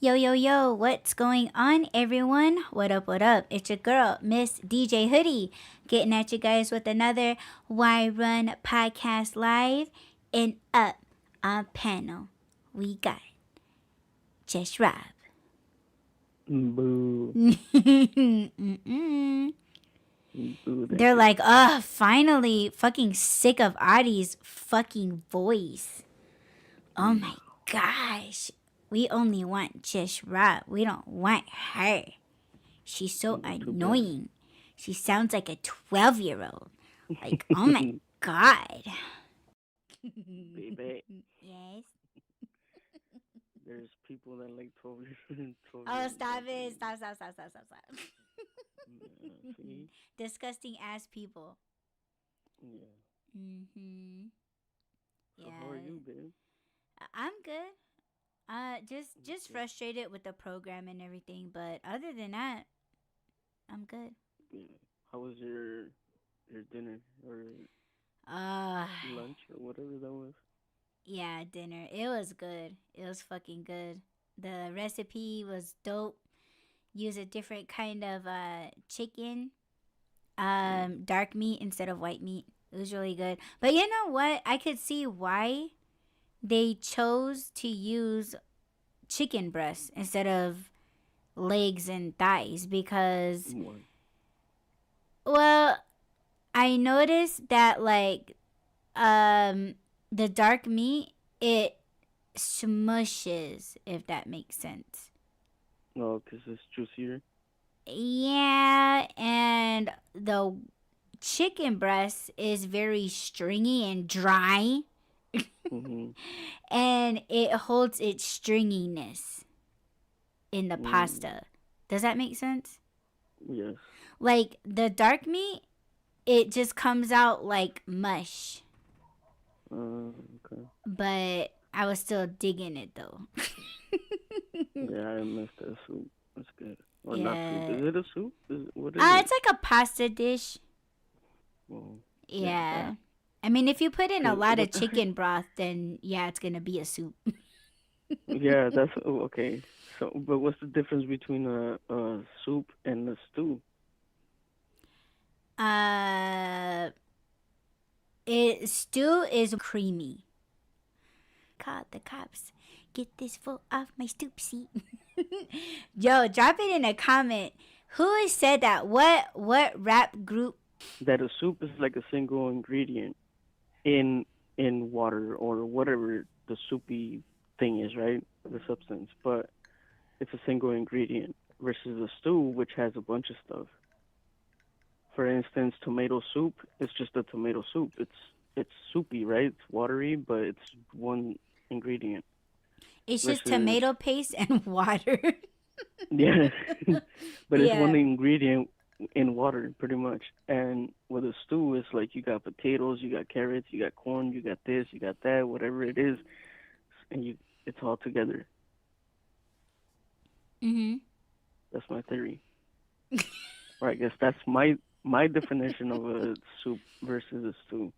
Yo, yo, yo, what's going on, everyone? What up, what up? It's your girl, Miss DJ Hoodie, getting at you guys with another Why Run podcast live. And up on panel, we got Just Rob. Boo. Mm-mm. Boo. They're like, finally, fucking sick of Audie's fucking voice. Oh my gosh. We only want Just Rob. We don't want her. She's so annoying. She sounds like a 12-year-old. Like, oh my god. Baby. Yes. There's people that like 12 years. 12 Oh, years stop old. it. Stop. See? Disgusting ass people. Yeah. Mm-hmm. So how are you, babe? I'm good. Just frustrated with the program and everything, but other than that, I'm good. Yeah. How was your dinner or Uh, lunch or whatever that was? yeah, dinner. It was good. It was fucking good. The recipe was dope. Use a different kind of chicken, dark meat instead of white meat. It was really good. But you know what? I could see why they chose to use chicken breasts instead of legs and thighs because, What? well, I noticed that like the dark meat, it smushes, if that makes sense. No, because it's juicier. Yeah, and the chicken breast is very stringy and dry, Mm-hmm. and it holds its stringiness in the pasta. Does that make sense? Yes. Like the dark meat, it just comes out like mush. Okay. But I was still digging it though. Yeah, I missed that soup. That's good. Or not soup. Yeah. Is it a soup? What is it? It's like a pasta dish. Well, Yeah. I mean, if you put in a lot of what? chicken broth, then yeah, it's gonna be a soup. Yeah, that's okay. So, but what's the difference between a soup and a stew? Uh, stew is creamy. Call the cops. Get this fool off my stoop seat. Yo, drop it in a comment. Who said that? What rap group? That a soup is like a single ingredient in water or whatever the soupy thing is, right? The substance, but it's a single ingredient versus a stew, which has a bunch of stuff. For instance, tomato soup is just a tomato soup. It's soupy, right? It's watery, but it's one ingredient. It's just Versus tomato paste and water. yeah, but it's one Yeah. ingredient in water, pretty much. And with a stew, it's like you got potatoes, you got carrots, you got corn, you got this, you got that, whatever it is, and it's all together. Mhm. That's my theory, or I guess that's my definition of a soup versus a stew.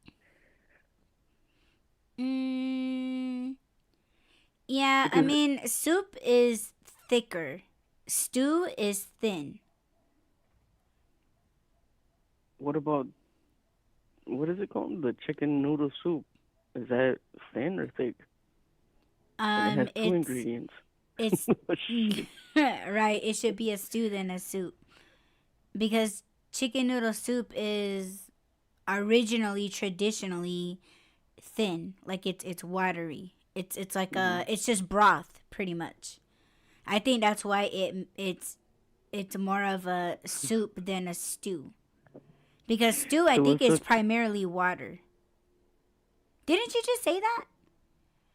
Mm, yeah, I Because mean, soup is thicker. Stew is thin. what about what is it called? The chicken noodle soup. Is that thin or thick? And it has two It's ingredients. it's Oh, shit. right. It should be a stew than a soup because chicken noodle soup is originally traditionally thin, like it's watery. It's like Mhm. it's just broth pretty much. I think that's why it's more of a soup than a stew. Because stew, I So think, it's is such. primarily water. Didn't you just say that?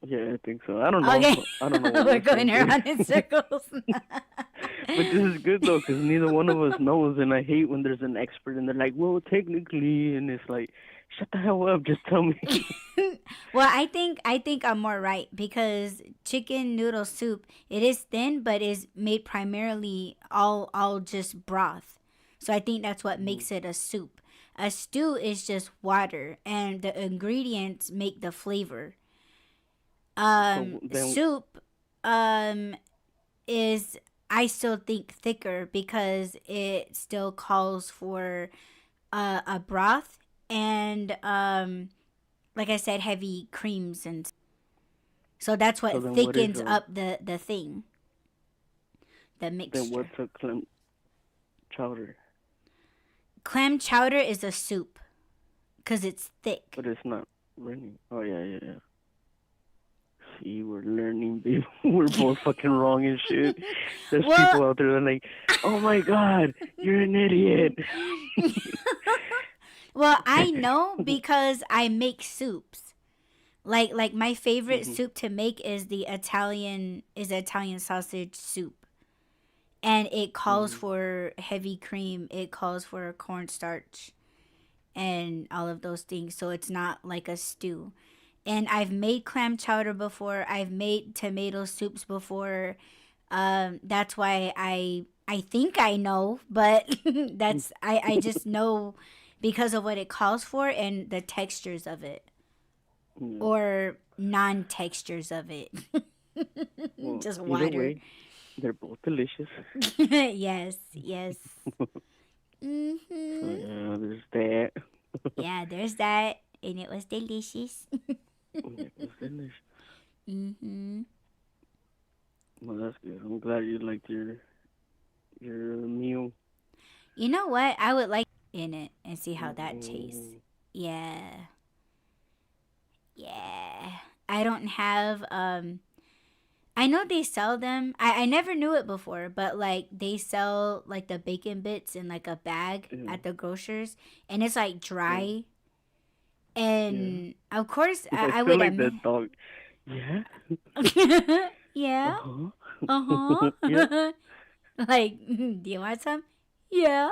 Yeah, I think so. I don't know. Okay. I don't know what We're we're going saying here. around in circles. But this is good though, because neither one of us knows, and I hate when there's an expert and they're like, "Well, technically," and it's like, "Shut the hell up! Just tell me." Well, I think I'm more right because chicken noodle soup, it is thin but is made primarily all just broth. So I think that's what Mhm. makes it a soup. A stew is just water and the ingredients make the flavor. So then, Soup, um is, I still think, thicker because it still calls for a broth and like I said, heavy creams and so that's So what then what is thickens up the thing, the then mixture. what's a clam chowder? Clam chowder is a soup because it's thick. But it's not running. Oh yeah, yeah, yeah. See, we're learning, babe. We're both fucking wrong and shit. There's Well, people out there that are like, oh my god, you're an idiot. well, I know because I make soups. Like my favorite Hmm. soup to make is the Italian sausage soup. And it calls Hmm. for heavy cream, it calls for cornstarch and all of those things. So it's not like a stew. And I've made clam chowder before. I've made tomato soups before. That's why I think I know, but I just know because of what it calls for and the textures of it Yeah. or non-textures of it. Well, Just either water. way, they're both delicious. Yes, yes. So Mhm. yeah, there's that. Yeah, there's that, and it was delicious. Yeah, it's delicious. Mhm. Well, that's good. I'm glad you liked your meal. You know what? I would like in it and see how that tastes. Mm, Yeah. Yeah. I don't have I know they sell them. I never knew it before, but like they sell like the bacon bits in like a bag yeah, at the grocers and it's like yeah, dry. yeah. And of course I I feel would like that admit dog. Yeah. Uh yeah. huh. Yeah. Uh-huh. Like, do you want some? Yeah.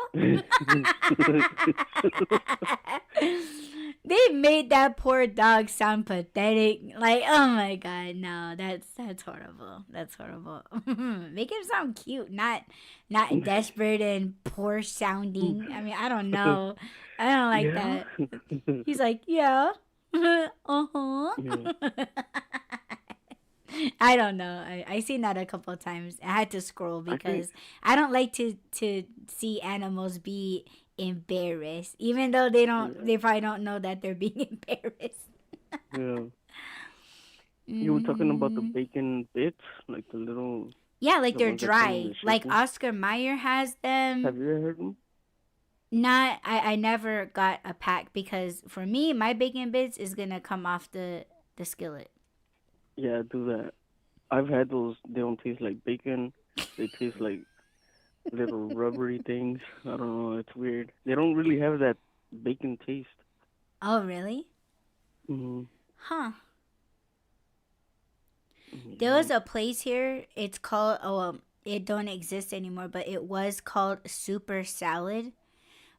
They made that poor dog sound pathetic. Like, oh my god, no, that's horrible. That's horrible. Make him sound cute, not desperate and poor sounding. I mean, I don't know. I don't like Yeah. that. He's like, yeah. Uh-huh. Yeah. I don't know. I seen that a couple of times. I had to scroll I think. because I don't like to see animals be embarrassed, even though they don't. Yeah. They probably don't know that they're being embarrassed. Yeah. You were talking about the Hmm. bacon bits, like the little, Yeah, like the they're ones that come in dry. the Like shaker. Oscar Mayer has them. Have you ever heard them? Not. I never got a pack because for me, my bacon bits is gonna come off the skillet. Yeah, do that. I've had those. They don't taste like bacon. They taste like little rubbery things. I don't know. It's weird. They don't really have that bacon taste. Oh, really? Hmm. Huh. There Yeah. was a place here. It's called it don't exist anymore, but it was called Super Salad.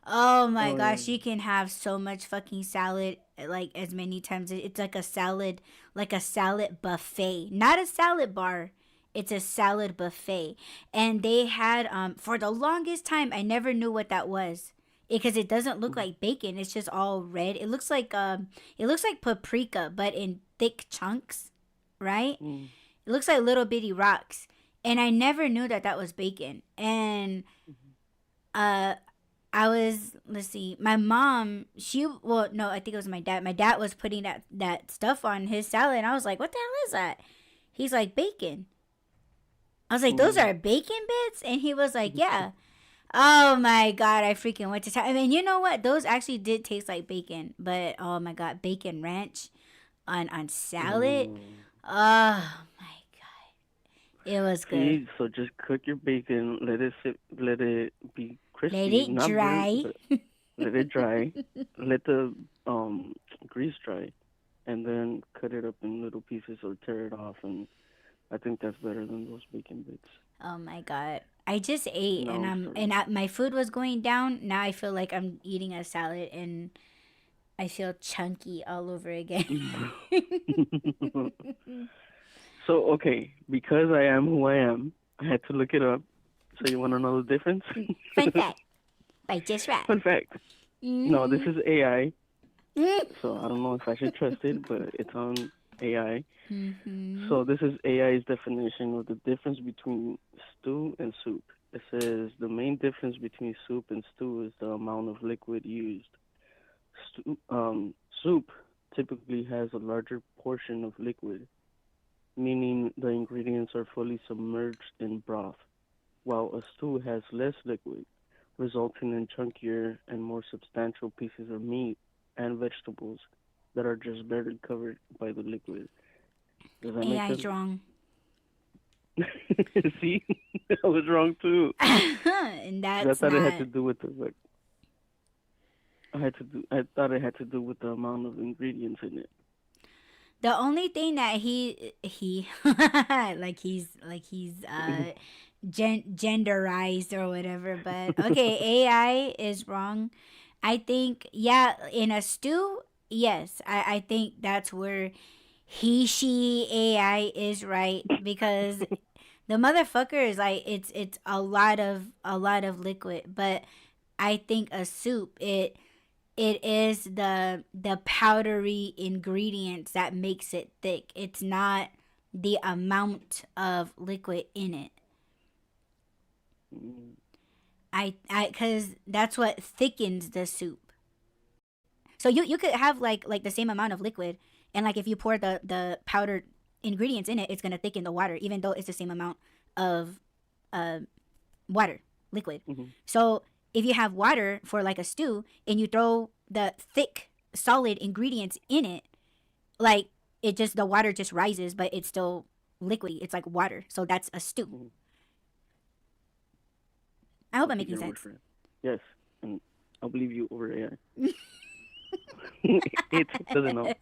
Oh my Oh yeah. gosh, you can have so much fucking salad like as many times. It's like a salad buffet, not a salad bar. It's a salad buffet, and they had for the longest time I never knew what that was because it doesn't look like bacon. It's just all red. It looks like paprika, but in thick chunks, right? Mm-hmm. It looks like little bitty rocks. And I never knew that that was bacon. And uh I was, let's see, my mom, well, no, I think it was my dad. My dad was putting that stuff on his salad. And I was like, what the hell is that? He's like, bacon. I was like, those Mm-hmm. are bacon bits? And he was like, yeah. Oh my God, I freaking went to town. I mean, you know what? Those actually did taste like bacon. But oh my God, bacon ranch on salad. Mm. Oh my it was good. See, so just cook your bacon, let it sit, let it be Let crispy, it not burnt, dry. but let it dry. Let the grease dry, and then cut it up in little pieces or tear it off. And I think that's better than those bacon bits. Oh my God. I just ate Now and I'm starting. my food was going down. Now I feel like I'm eating a salad and I feel chunky all over again. So okay, because I am who I am, I had to look it up. So you want to know the difference? Fun fact by Just Right. Fun fact. No, this Mm-hmm. is AI, Mm. so I don't know if I should trust it, but it's on. AI. Mm-hmm. So this is AI's definition of the difference between stew and soup. It says the main difference between soup and stew is the amount of liquid used. Stew, soup typically has a larger portion of liquid, meaning the ingredients are fully submerged in broth, while a stew has less liquid, resulting in chunkier and more substantial pieces of meat and vegetables that are just barely covered by the liquid. Does that make AI is sense? wrong. See, I was wrong too. And 'Cause I that's thought it had not to do with the like, I thought it had to do with the amount of ingredients in it. the only thing that he like he's genderized or whatever. But okay, AI is wrong. I think, yeah, in a stew, yes, I think that's where she AI is right, because the motherfucker is like, it's a lot of liquid. But I think a soup, it is the powdery ingredients that makes it thick. It's not the amount of liquid in it. Mm, Because that's what thickens the soup. So you could have like the same amount of liquid, and like if you pour the powdered ingredients in it, it's gonna thicken the water, even though it's the same amount of uh water, liquid. mhm, So if you have water for like a stew and you throw the thick solid ingredients in it, like it just, the water just rises, but it's still liquidy. It's like water. So that's a stew. mhm. I hope I'll I'm take making your word sense. for it. Yes, and I'll believe you over AI. It doesn't know.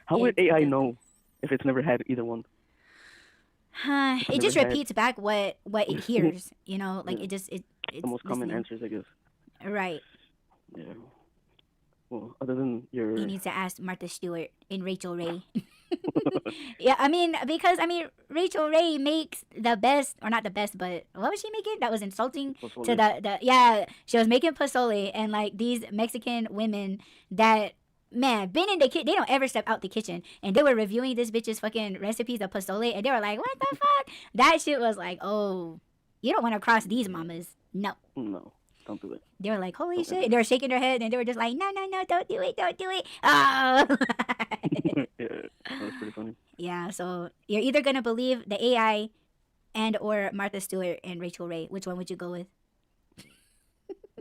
How would It AI does. know if it's never had either one? If it It never just had, repeats back what it hears. Like yeah, it just the it's most common listening. answers, I guess. Right. Yeah. Well, other than He your, needs to ask Martha Stewart and Rachel Ray. Yeah, I mean, because I mean, Rachel Ray makes the best, or not the best, but what was she making? That was insulting to pozole. the yeah. She was making pozole, and like these Mexican women that, man, been in the kitchen, they don't ever step out the kitchen, and they were reviewing this bitch's fucking recipes of pozole, and they were like, "What the fuck?" That shit was like, "Oh, you don't want to cross these mamas." No. No, don't do it. They were like, "Holy Don't shit!" ever. They were shaking their head, and they were just like, "No, no, no, don't do it, don't do it." Oh. Yeah, that was pretty funny. Yeah, so you're either gonna believe the AI and or Martha Stewart and Rachel Ray. Which one would you go with?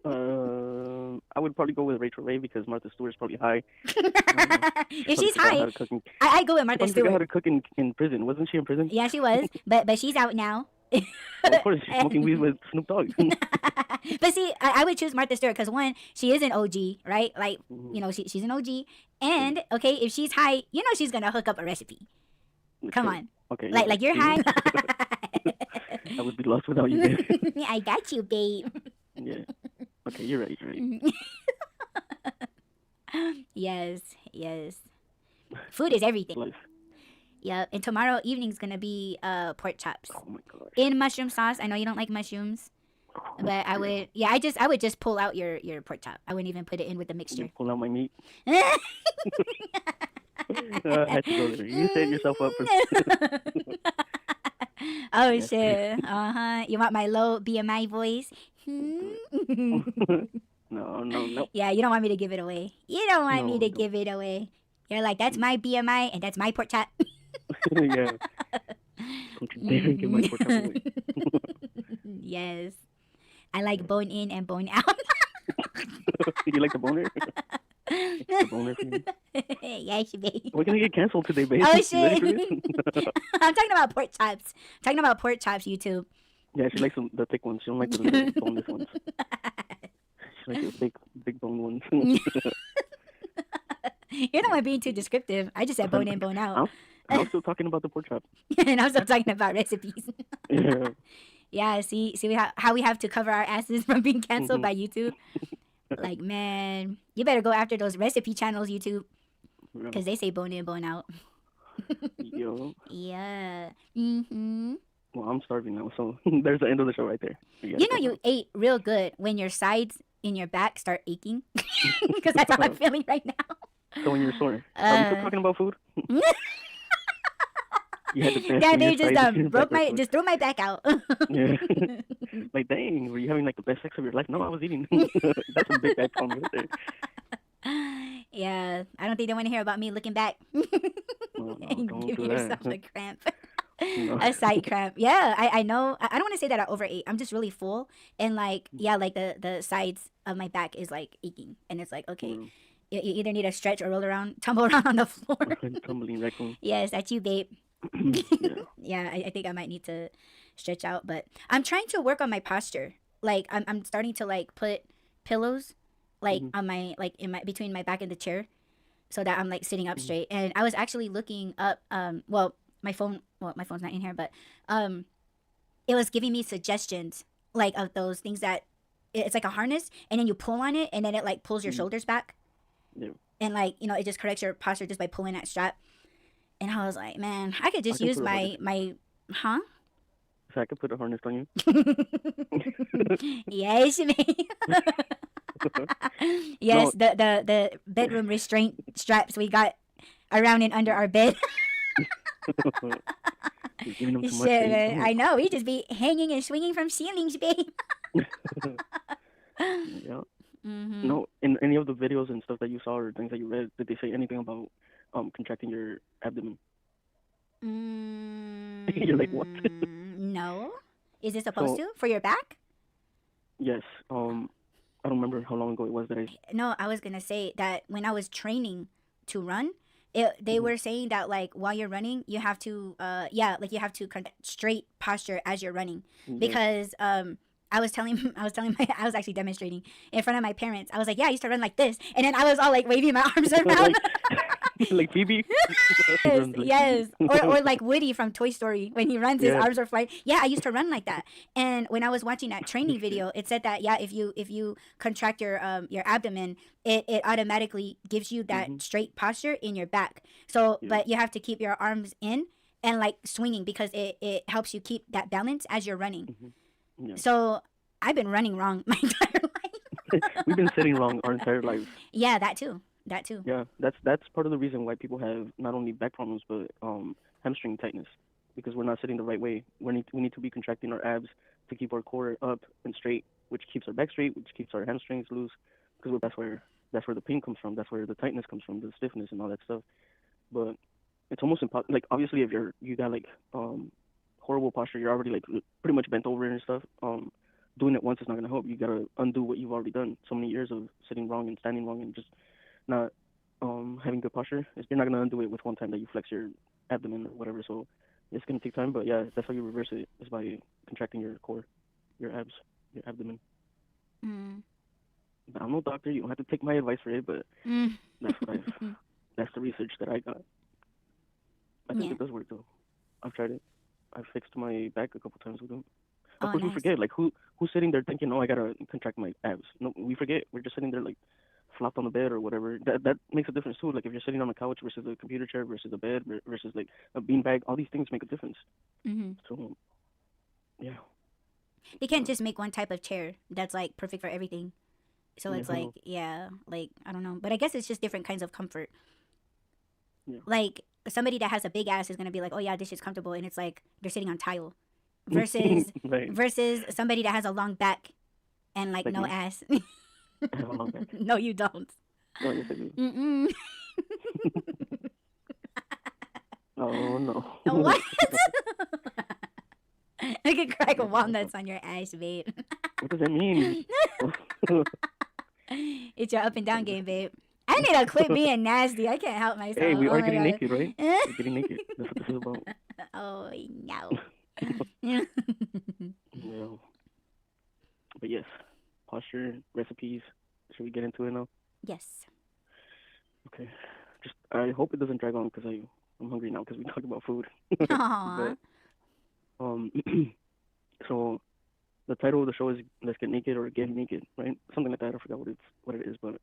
I would probably go with Rachel Ray because Martha Stewart's probably high. I don't know. She If probably she's forgot high, how to cook. I'd go with She Martha probably forgot how Stewart. to cook in prison. Wasn't she in prison? Yeah, she was, but she's out now. Well, of course, she's smoking weed with Snoop Dogg. But see, I would choose Martha Stewart because one, she is an OG, right? Like, Mhm. she's an OG, True. and okay, if she's high, she's gonna hook up a recipe. Come True. on, Okay, you're like right. you're See, high. I would be lost without you, babe. I got you, babe. Yeah. Okay, you're right. You're right. Yes, yes. Food is everything. Life. Yep. And tomorrow evening's gonna be pork chops Oh my gosh. in mushroom sauce. I know you don't like mushrooms, but I would. Yeah, I would just pull out your pork chop. I wouldn't even put it in with the You mixture. pull out my meat. I had to go there. You set yourself up for. Oh Yes. shit. You want my low BMI voice? No, no, no, Yeah, you don't want me to give it away. You don't want me no. I to don't. give it away. You're like, that's my BMI and that's my pork chop. Yeah. Don't you dare give my pork chop away. Yes. I like bone in and bone out. You like the boner? The boner for you? Yes, babe. We're gonna get canceled today, babe. Oh You ready shit. for this? I'm talking about pork chops. Talking about pork chops, YouTube. Yeah, she likes the thick ones. She don't like the little boneless ones. She likes the big bone ones. You're the one being too descriptive. I just said bone in, bone out. I was still talking about the pork chop. And I'm still talking about recipes. Yeah. Yeah, see how we have to cover our asses from being canceled Mhm. by YouTube. Like, man, you better go after those recipe channels, YouTube, Yeah. because they say bone in, bone out. Yo. Yeah. Mm-hmm. Well, I'm starving now, so there's the end of the show right there. You ate real good when your sides in your back start aching, because that's how I'm feeling right now. So when you're sore, are we still talking about food? You had to dance That from your babe just side to your back broke real my quick. just threw my back out. Yeah. Like, dang, were you having like the best sex of your life? No, I was eating. That's some big back problem right there. Yeah, I don't think they want to hear about me looking back No, no, and don't giving do that. yourself a cramp. No. A side cramp. Yeah, I know. I don't want to say that I overate. I'm just really full, and like yeah, like the sides of my back is like aching, and it's like okay, Well, you either need to stretch or roll around, tumble around on the floor. tumbling raccoon. Yes, that's you, babe. Yeah. Yeah, I think I might need to stretch out, but I'm trying to work on my posture. Like I'm starting to like put pillows like Hmm. on my like in my between my back and the chair so that I'm like sitting up Hmm. straight. And I was actually looking up well my phone's not in here, but um it was giving me suggestions like of those things that it's like a harness and then you pull on it and then it like pulls your Hmm. shoulders back Yeah. and like it just corrects your posture just by pulling that strap. And I was like, man, I could I just can use put a harness. my huh? So I could put a harness on Yes, me. you. Yes, No. the bedroom restraint straps we got around and under our bed. You're giving them too much, Shit, babe. man. Don't. I know. We just be hanging and swinging from ceilings, babe. Yeah. Mm-hmm. No. In any of the videos and stuff that you saw or things that you read, did they say anything about contracting your abdomen? You're like, what? No. Is it supposed So to for your back? yes. I don't remember how long ago it was that I. No, I was gonna say that when I was training to run, they Mhm. were saying that like while you're running, you have to yeah, like you have to straight posture as you're running Yeah. because I was telling my I was actually demonstrating in front of my parents. I was like, yeah, I used to run like this, and then I was all like waving my arms around. Like like Phoebe. Yes, Runs like Phoebe. yes. Or like Woody from Toy Story when he runs, his Yeah. arms are flying. Yeah, I used to run like that. And when I was watching that training Shit. video, it said that yeah, if you contract your abdomen, it automatically gives you that Mhm. straight posture in your back. So, Yeah. but you have to keep your arms in and like swinging because it helps you keep that balance as you're running. Mhm. Yeah. So, I've been running wrong my entire life. We've been sitting wrong our entire lives. Yeah, that too. That too. Yeah, that's part of the reason why people have not only back problems but hamstring tightness because we're not sitting the right way. We need to be contracting our abs to keep our core up and straight, which keeps our back straight, which keeps our hamstrings loose. Because that's where the pain comes from. That's where the tightness comes from, the stiffness and all that stuff. But it's almost impossible. Like obviously, if you got like horrible posture, you're already like pretty much bent over and stuff. Doing it once is not gonna help. You gotta undo what you've already done. So many years of sitting wrong and standing wrong and just not having good posture. You're not gonna undo it with one time that you flex your abdomen or whatever. So it's gonna take time. But yeah, that's how you reverse it is by contracting your core, your abs, your abdomen. Mm. I'm no doctor. You don't have to take my advice for it, but Mm. that's what I've. That's the research that I got. I think Yeah. it does work though. I've tried it. I've fixed my back a couple times with them. Of Oh, course, we nice. forget. Like who's sitting there thinking, "Oh, I gotta contract my abs." No, we forget. We're just sitting there like flopped on the bed or whatever. That makes a difference too. Like if you're sitting on a couch versus a computer chair versus a bed versus like a beanbag, all these things make a difference. Mm-hmm. So yeah, They can't but just make one type of chair that's like perfect for everything. So yeah, it's like, yeah, like I don't know, but I guess it's just different kinds of comfort. yeah, Like somebody that has a big ass is gonna be like, oh yeah, this is comfortable, and it's like they're sitting on tile, versus right. somebody that has a long back and like Like no me, ass. I have a long back. No, you don't. Oh yes, I do. Mm-mm. Oh no. What? I could crack That's awesome. walnuts on your ass, babe. What does that mean? It's your up and down game, babe. I need to quit being nasty. I can't help Hey, myself. we Oh are my getting god. naked, right? We're getting naked. That's what this is about. Oh no. Yeah. But yes, posture, recipes. Should we get into it now? Yes. Okay. Just I hope it doesn't drag on because I'm hungry now because we talked about food. Aww. But um, so the title of the show is "Let's Get Naked" or "Get Naked," right? Something like that. I forgot what it is, but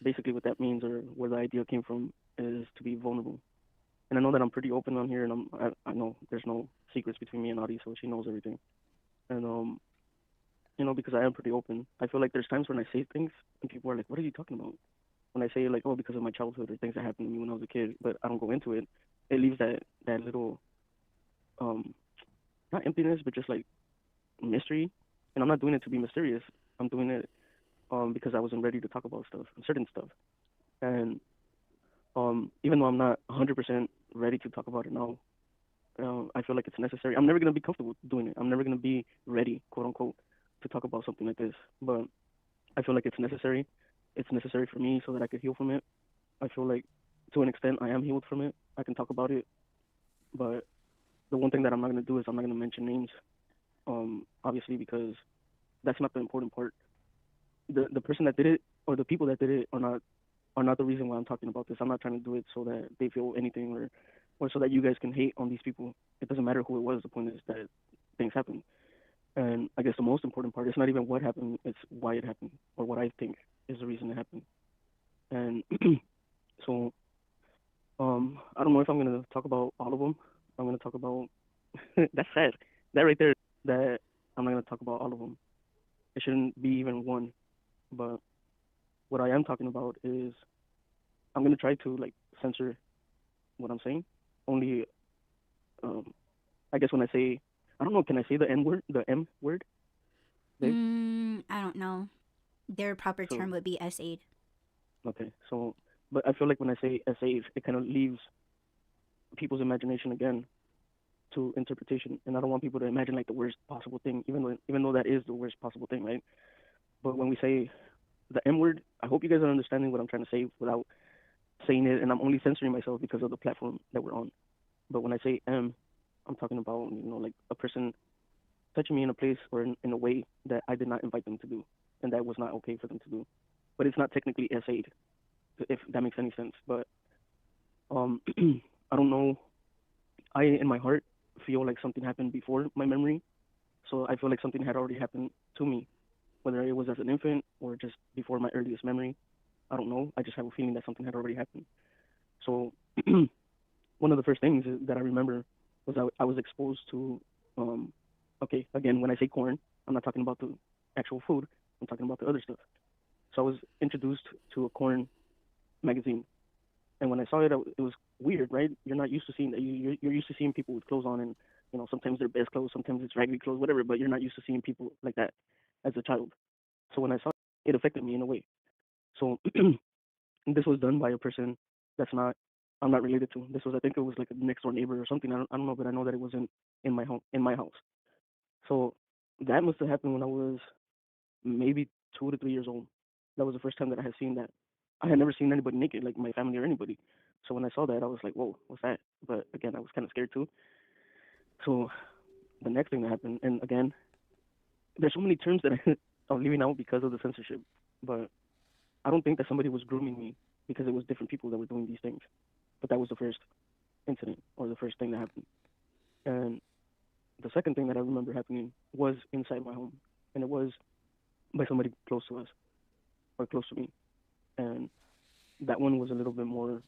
basically what that means or where the idea came from is to be vulnerable. And I know that I'm pretty open on here, and I know there's no secrets between me and Audie, so she knows everything. And because I am pretty open, I feel like there's times when I say things and people are like, "What are you talking about?" When I say like, "Oh, because of my childhood or things that happened to me when I was a kid," but I don't go into it, it leaves that little. um not emptiness, but just like mystery. And I'm not doing it to be mysterious. I'm doing it because I wasn't ready to talk about stuff, certain stuff. And even though I'm not 100% ready to talk about it now, I feel like it's necessary. I'm never gonna be comfortable doing it. I'm never gonna be ready, quote unquote, to talk about something like this. But I feel like it's necessary. It's necessary for me so that I could heal from it. I feel like to an extent I am healed from it. I can talk about it, but the one thing that I'm not gonna do is I'm not gonna mention names. Obviously because that's not the important part. The person that did it or the people that did it are not the reason why I'm talking about this. I'm not trying to do it so that they feel anything or so that you guys can hate on these people. It doesn't matter who it was. The point is that things happen. And I guess the most important part is not even what happened, it's why it happened or what I think is the reason it happened. And so I don't know if I'm gonna talk about all of them. I'm gonna talk about that's sad. That right there, that I'm not gonna talk about all of them. It shouldn't be even one. But what I am talking about is I'm gonna try to like censor what I'm saying. Only um I guess when I say I don't know, can I say the N word, the M word, babe? I don't know. Their proper term So would be S8. okay, so but I feel like when I say SAs, it kind of leaves people's imagination again to interpretation, and I don't want people to imagine like the worst possible thing, even though that is the worst possible thing, right? But when we say the M word, I hope you guys are understanding what I'm trying to say without saying it, and I'm only censoring myself because of the platform that we're on. But when I say M, I'm talking about like a person touching me in a place or in a way that I did not invite them to do, and that was not okay for them to do. But it's not technically SA'd, if that makes any sense. But I don't know. I in my heart feel like something happened before my memory, so I feel like something had already happened to me, whether it was as an infant or just before my earliest memory. I don't know. I just have a feeling that something had already happened. So one of the first things that I remember was I was exposed to, um, okay, again, when I say corn, I'm not talking about the actual food. I'm talking about the other stuff. So I was introduced to a corn magazine, and when I saw it, it was weird, right? You're not used to seeing that. You're used to seeing people with clothes on, and sometimes they're best clothes, sometimes it's raggedy clothes, whatever. But you're not used to seeing people like that as a child. So when I saw it, it affected me in a way. So this was done by a person that's not I'm not related to. This was I think it was like a next door neighbor or something. I don't know, but I know that it wasn't in my house. So that must have happened when I was maybe 2 to 3 years old. That was the first time that I had seen that. I had never seen anybody naked, like my family or anybody. So when I saw that, I was like, "Whoa, what's that?" But again, I was kind of scared too. So the next thing that happened, and again, there's so many terms that I'm leaving out because of the censorship. But I don't think that somebody was grooming me because it was different people that were doing these things. But that was the first incident or the first thing that happened. And the second thing that I remember happening was inside my home, and it was by somebody close to us or close to me. And that one was a little bit more.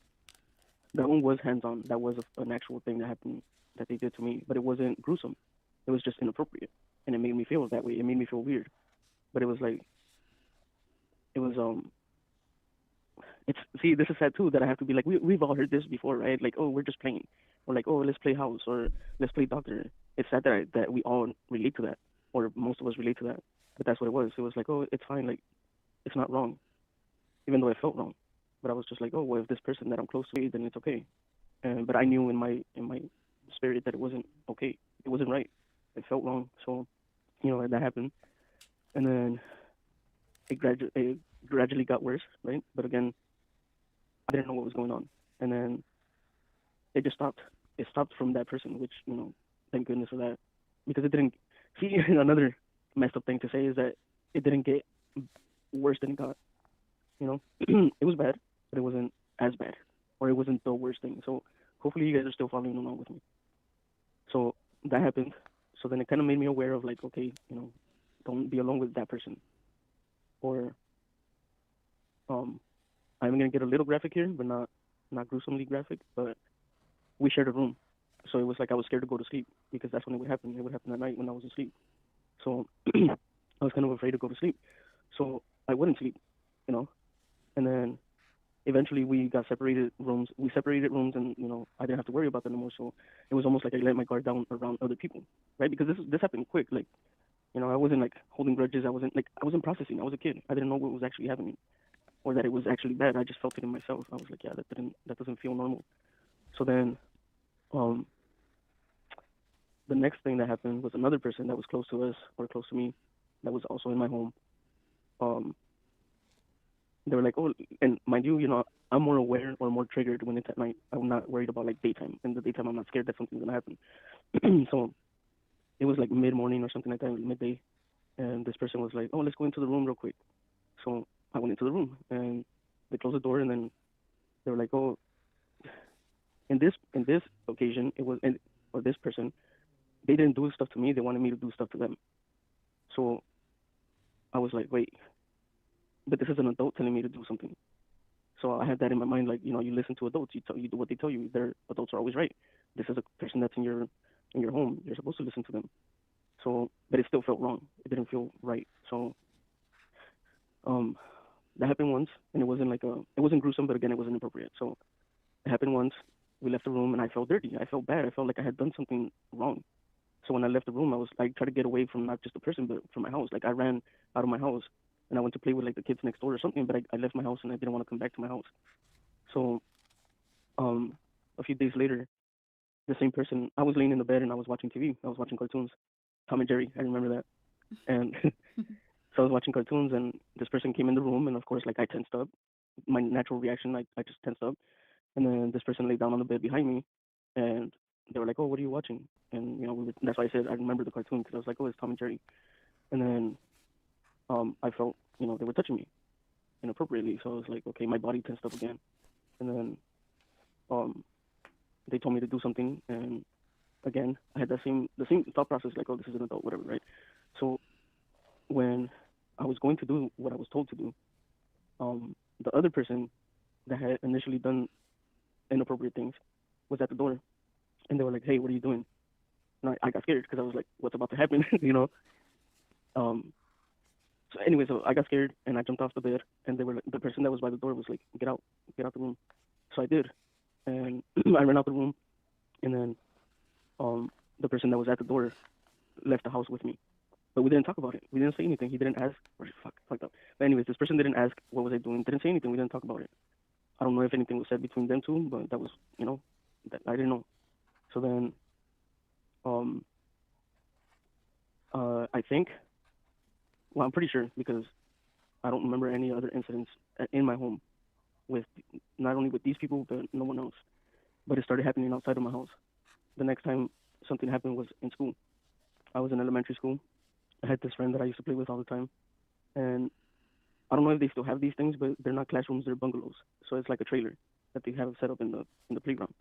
That one was hands-on. That was an actual thing that happened that they did to me, but it wasn't gruesome. It was just inappropriate, and it made me feel that way. It made me feel weird. But it was like it was it's see this is sad too that I have to be like we've all heard this before, right? Like, oh, we're just playing, or like, oh, let's play house, or let's play doctor. It's sad that we all relate to that, or most of us relate to that. But that's what it was. It was like, oh, it's fine, like it's not wrong, even though it felt wrong. But I was just like, oh, well, if this person that I'm close to, then it's okay. And but I knew in my spirit that it wasn't okay. It wasn't right. It felt wrong. So that happened, and then it gradually got worse, right? But again, I didn't know what was going on, and then it just stopped. It stopped from that person, which thank goodness for that, because it didn't. See, another messed up thing to say is that it didn't get worse than it got. It was bad, but it wasn't as bad, or it wasn't the worst thing. So hopefully you guys are still following along with me. So that happened. So then it kind of made me aware of like, okay, don't be alone with that person, or um, I'm gonna get a little graphic here, but not gruesomely graphic, but we shared a room. So it was like I was scared to go to sleep because that's when it would happen. It would happen at night when I was asleep. So I was kind of afraid to go to sleep. So I wouldn't sleep, you know. And then eventually we got separated rooms. We separated rooms, and I didn't have to worry about that anymore. So it was almost like I let my guard down around other people, right? Because this happened quick. Like I wasn't like holding grudges. I wasn't processing. I was a kid. I didn't know what was actually happening or that it was actually bad. I just felt it in myself. I was like, yeah, that doesn't feel normal. So then, um, the next thing that happened was another person that was close to us or close to me, that was also in my home. Um, they were like, oh, and mind you, I'm more aware or more triggered when it's at night. I'm not worried about like daytime. In the daytime, I'm not scared that something's gonna happen. So it was like mid morning or something like that, midday, and this person was like, oh, let's go into the room real quick. So I went into the room and they closed the door, and then they were like, oh, in this occasion, it was and or this person, they didn't do stuff to me. They wanted me to do stuff to them. So I was like, wait, but this is an adult telling me to do something. So I had that in my mind, like, you listen to adults, you do what they tell you. Their adults are always right. This is a person that's in your home. You're supposed to listen to them. So, but it still felt wrong. It didn't feel right. So, um, that happened once, and it wasn't gruesome, but again, it wasn't appropriate. So it happened once. We left the room, and I felt dirty. I felt bad. I felt like I had done something wrong. So when I left the room, I tried to get away from not just the person, but from my house. Like I ran out of my house, and I went to play with like the kids next door or something. But I left my house, and I didn't want to come back to my house. So um, a few days later, the same person, I was laying in the bed and I was watching TV. I was watching cartoons, Tom and Jerry. I remember that. And so I was watching cartoons, and this person came in the room, and of course, like I tensed up. My natural reaction, I just tensed up. And then this person laid down on the bed behind me, and they were like, "Oh, what are you watching?" And that's why I said I remember the cartoon because I was like, "Oh, it's Tom and Jerry." And then I felt they were touching me inappropriately, so I was like, okay, my body tensed up again. And then um they told me to do something, and again I had the same thought process, like, oh, this is an adult, whatever, right? So when I was going to do what I was told to do, the other person that had initially done inappropriate things was at the door, and they were like, "Hey, what are you doing?" And I got scared because I was like, "What's about to happen?" Um. So anyway, so I got scared and I jumped off the bed, and they were like, the person that was by the door was like, get out the room." So I did, and I ran out the room, and then um the person that was at the door left the house with me. But we didn't talk about it. We didn't say anything. He didn't ask. Or fucked up. But anyways, this person didn't ask what was I doing. Didn't say anything. We didn't talk about it. I don't know if anything was said between them two, but that was, that I didn't know. So then, um, I think, well, I'm pretty sure because I don't remember any other incidents in my home with not only with these people, but no one else. But it started happening outside of my house. The next time something happened was in school. I was in elementary school. I had this friend that I used to play with all the time, and I don't know if they still have these things, but they're not classrooms; they're bungalows. So it's like a trailer that they have set up in the playground.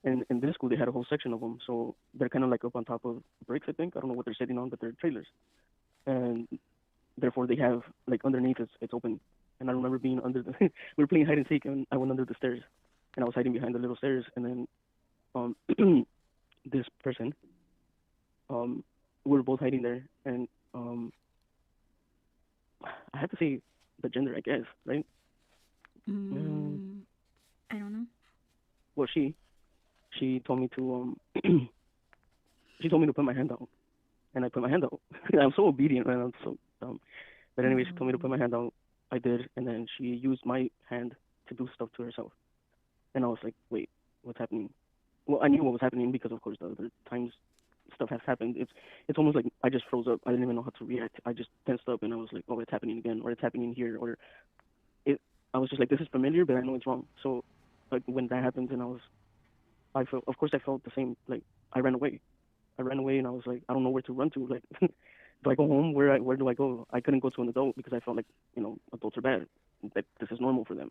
And in this school, they had a whole section of them, so they're kind of like up on top of bricks. I think I don't know what they're sitting on, but they're trailers, and therefore they have like underneath it's open. And I remember being under the we were playing hide and seek, and I went under the stairs, and I was hiding behind the little stairs, and then um this person um we were both hiding there, and um I have to say the gender, I guess, right? Um, Mm, I don't know. well, she told me to she told me to put my hand out, and I put my hand out. I'm so obedient, man. I'm so dumb. But anyway, she told me to put No. my hand out. I did, and then she used my hand to do stuff to herself. And I was like, wait, what's happening? Well, I knew what was happening because, of course, the other times stuff has happened. It's almost like I just froze up. I didn't even know how to react. I just tensed up, and I was like, oh, it's happening again, or it's happening here, or it. I was just like, this is familiar, but I know it's wrong. So, like when that happens, and I felt, of course, I felt the same. Like I ran away. I ran away, and I was like, I don't know where to run to. Like, do I go home? Where do I go? I couldn't go to an adult because I felt like adults are bad. That this is normal for them.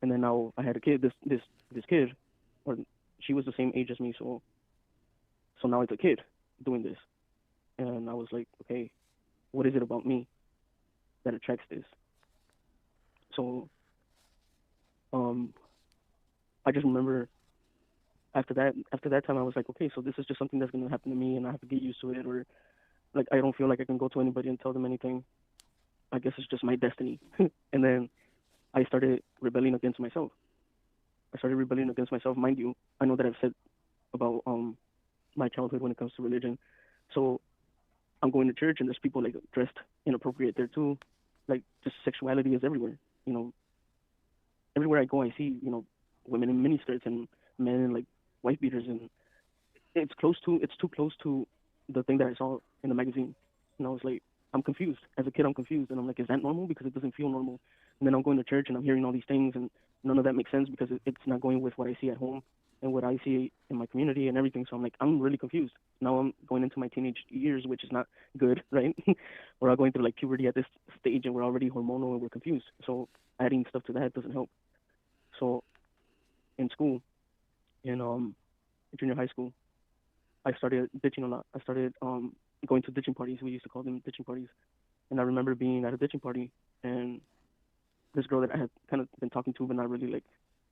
And then now I had a kid. This kid, or she was the same age as me, so now it's a kid doing this, and I was like, okay, what is it about me that attracts this? So um, I just remember after that time I was like, okay, so this is just something that's gonna happen to me, and I have to get used to it, or like I don't feel like I can go to anybody and tell them anything. I guess it's just my destiny. And then I started rebelling against myself. I started rebelling against myself. Mind you, I know that I've said about my childhood when it comes to religion. So I'm going to church and there's people like dressed inappropriate there too. Like just sexuality is everywhere. You know, everywhere I go, I see women in miniskirts and men in like white beaters, and it's too close to the thing that I saw in the magazine. And I was like, I'm confused. As a kid, I'm confused, and I'm like, is that normal? Because it doesn't feel normal. And then I'm going to church and I'm hearing all these things, and none of that makes sense because it's not going with what I see at home and what I see in my community and everything. So I'm like, I'm really confused. Now I'm going into my teenage years, which is not good, right? We're all going through like puberty at this stage, and we're already hormonal and we're confused. So adding stuff to that doesn't help. So in school, in junior high school, I started ditching a lot. I started going to ditching parties. We used to call them ditching parties. And I remember being at a ditching party, and this girl that I had kind of been talking to, but not really like.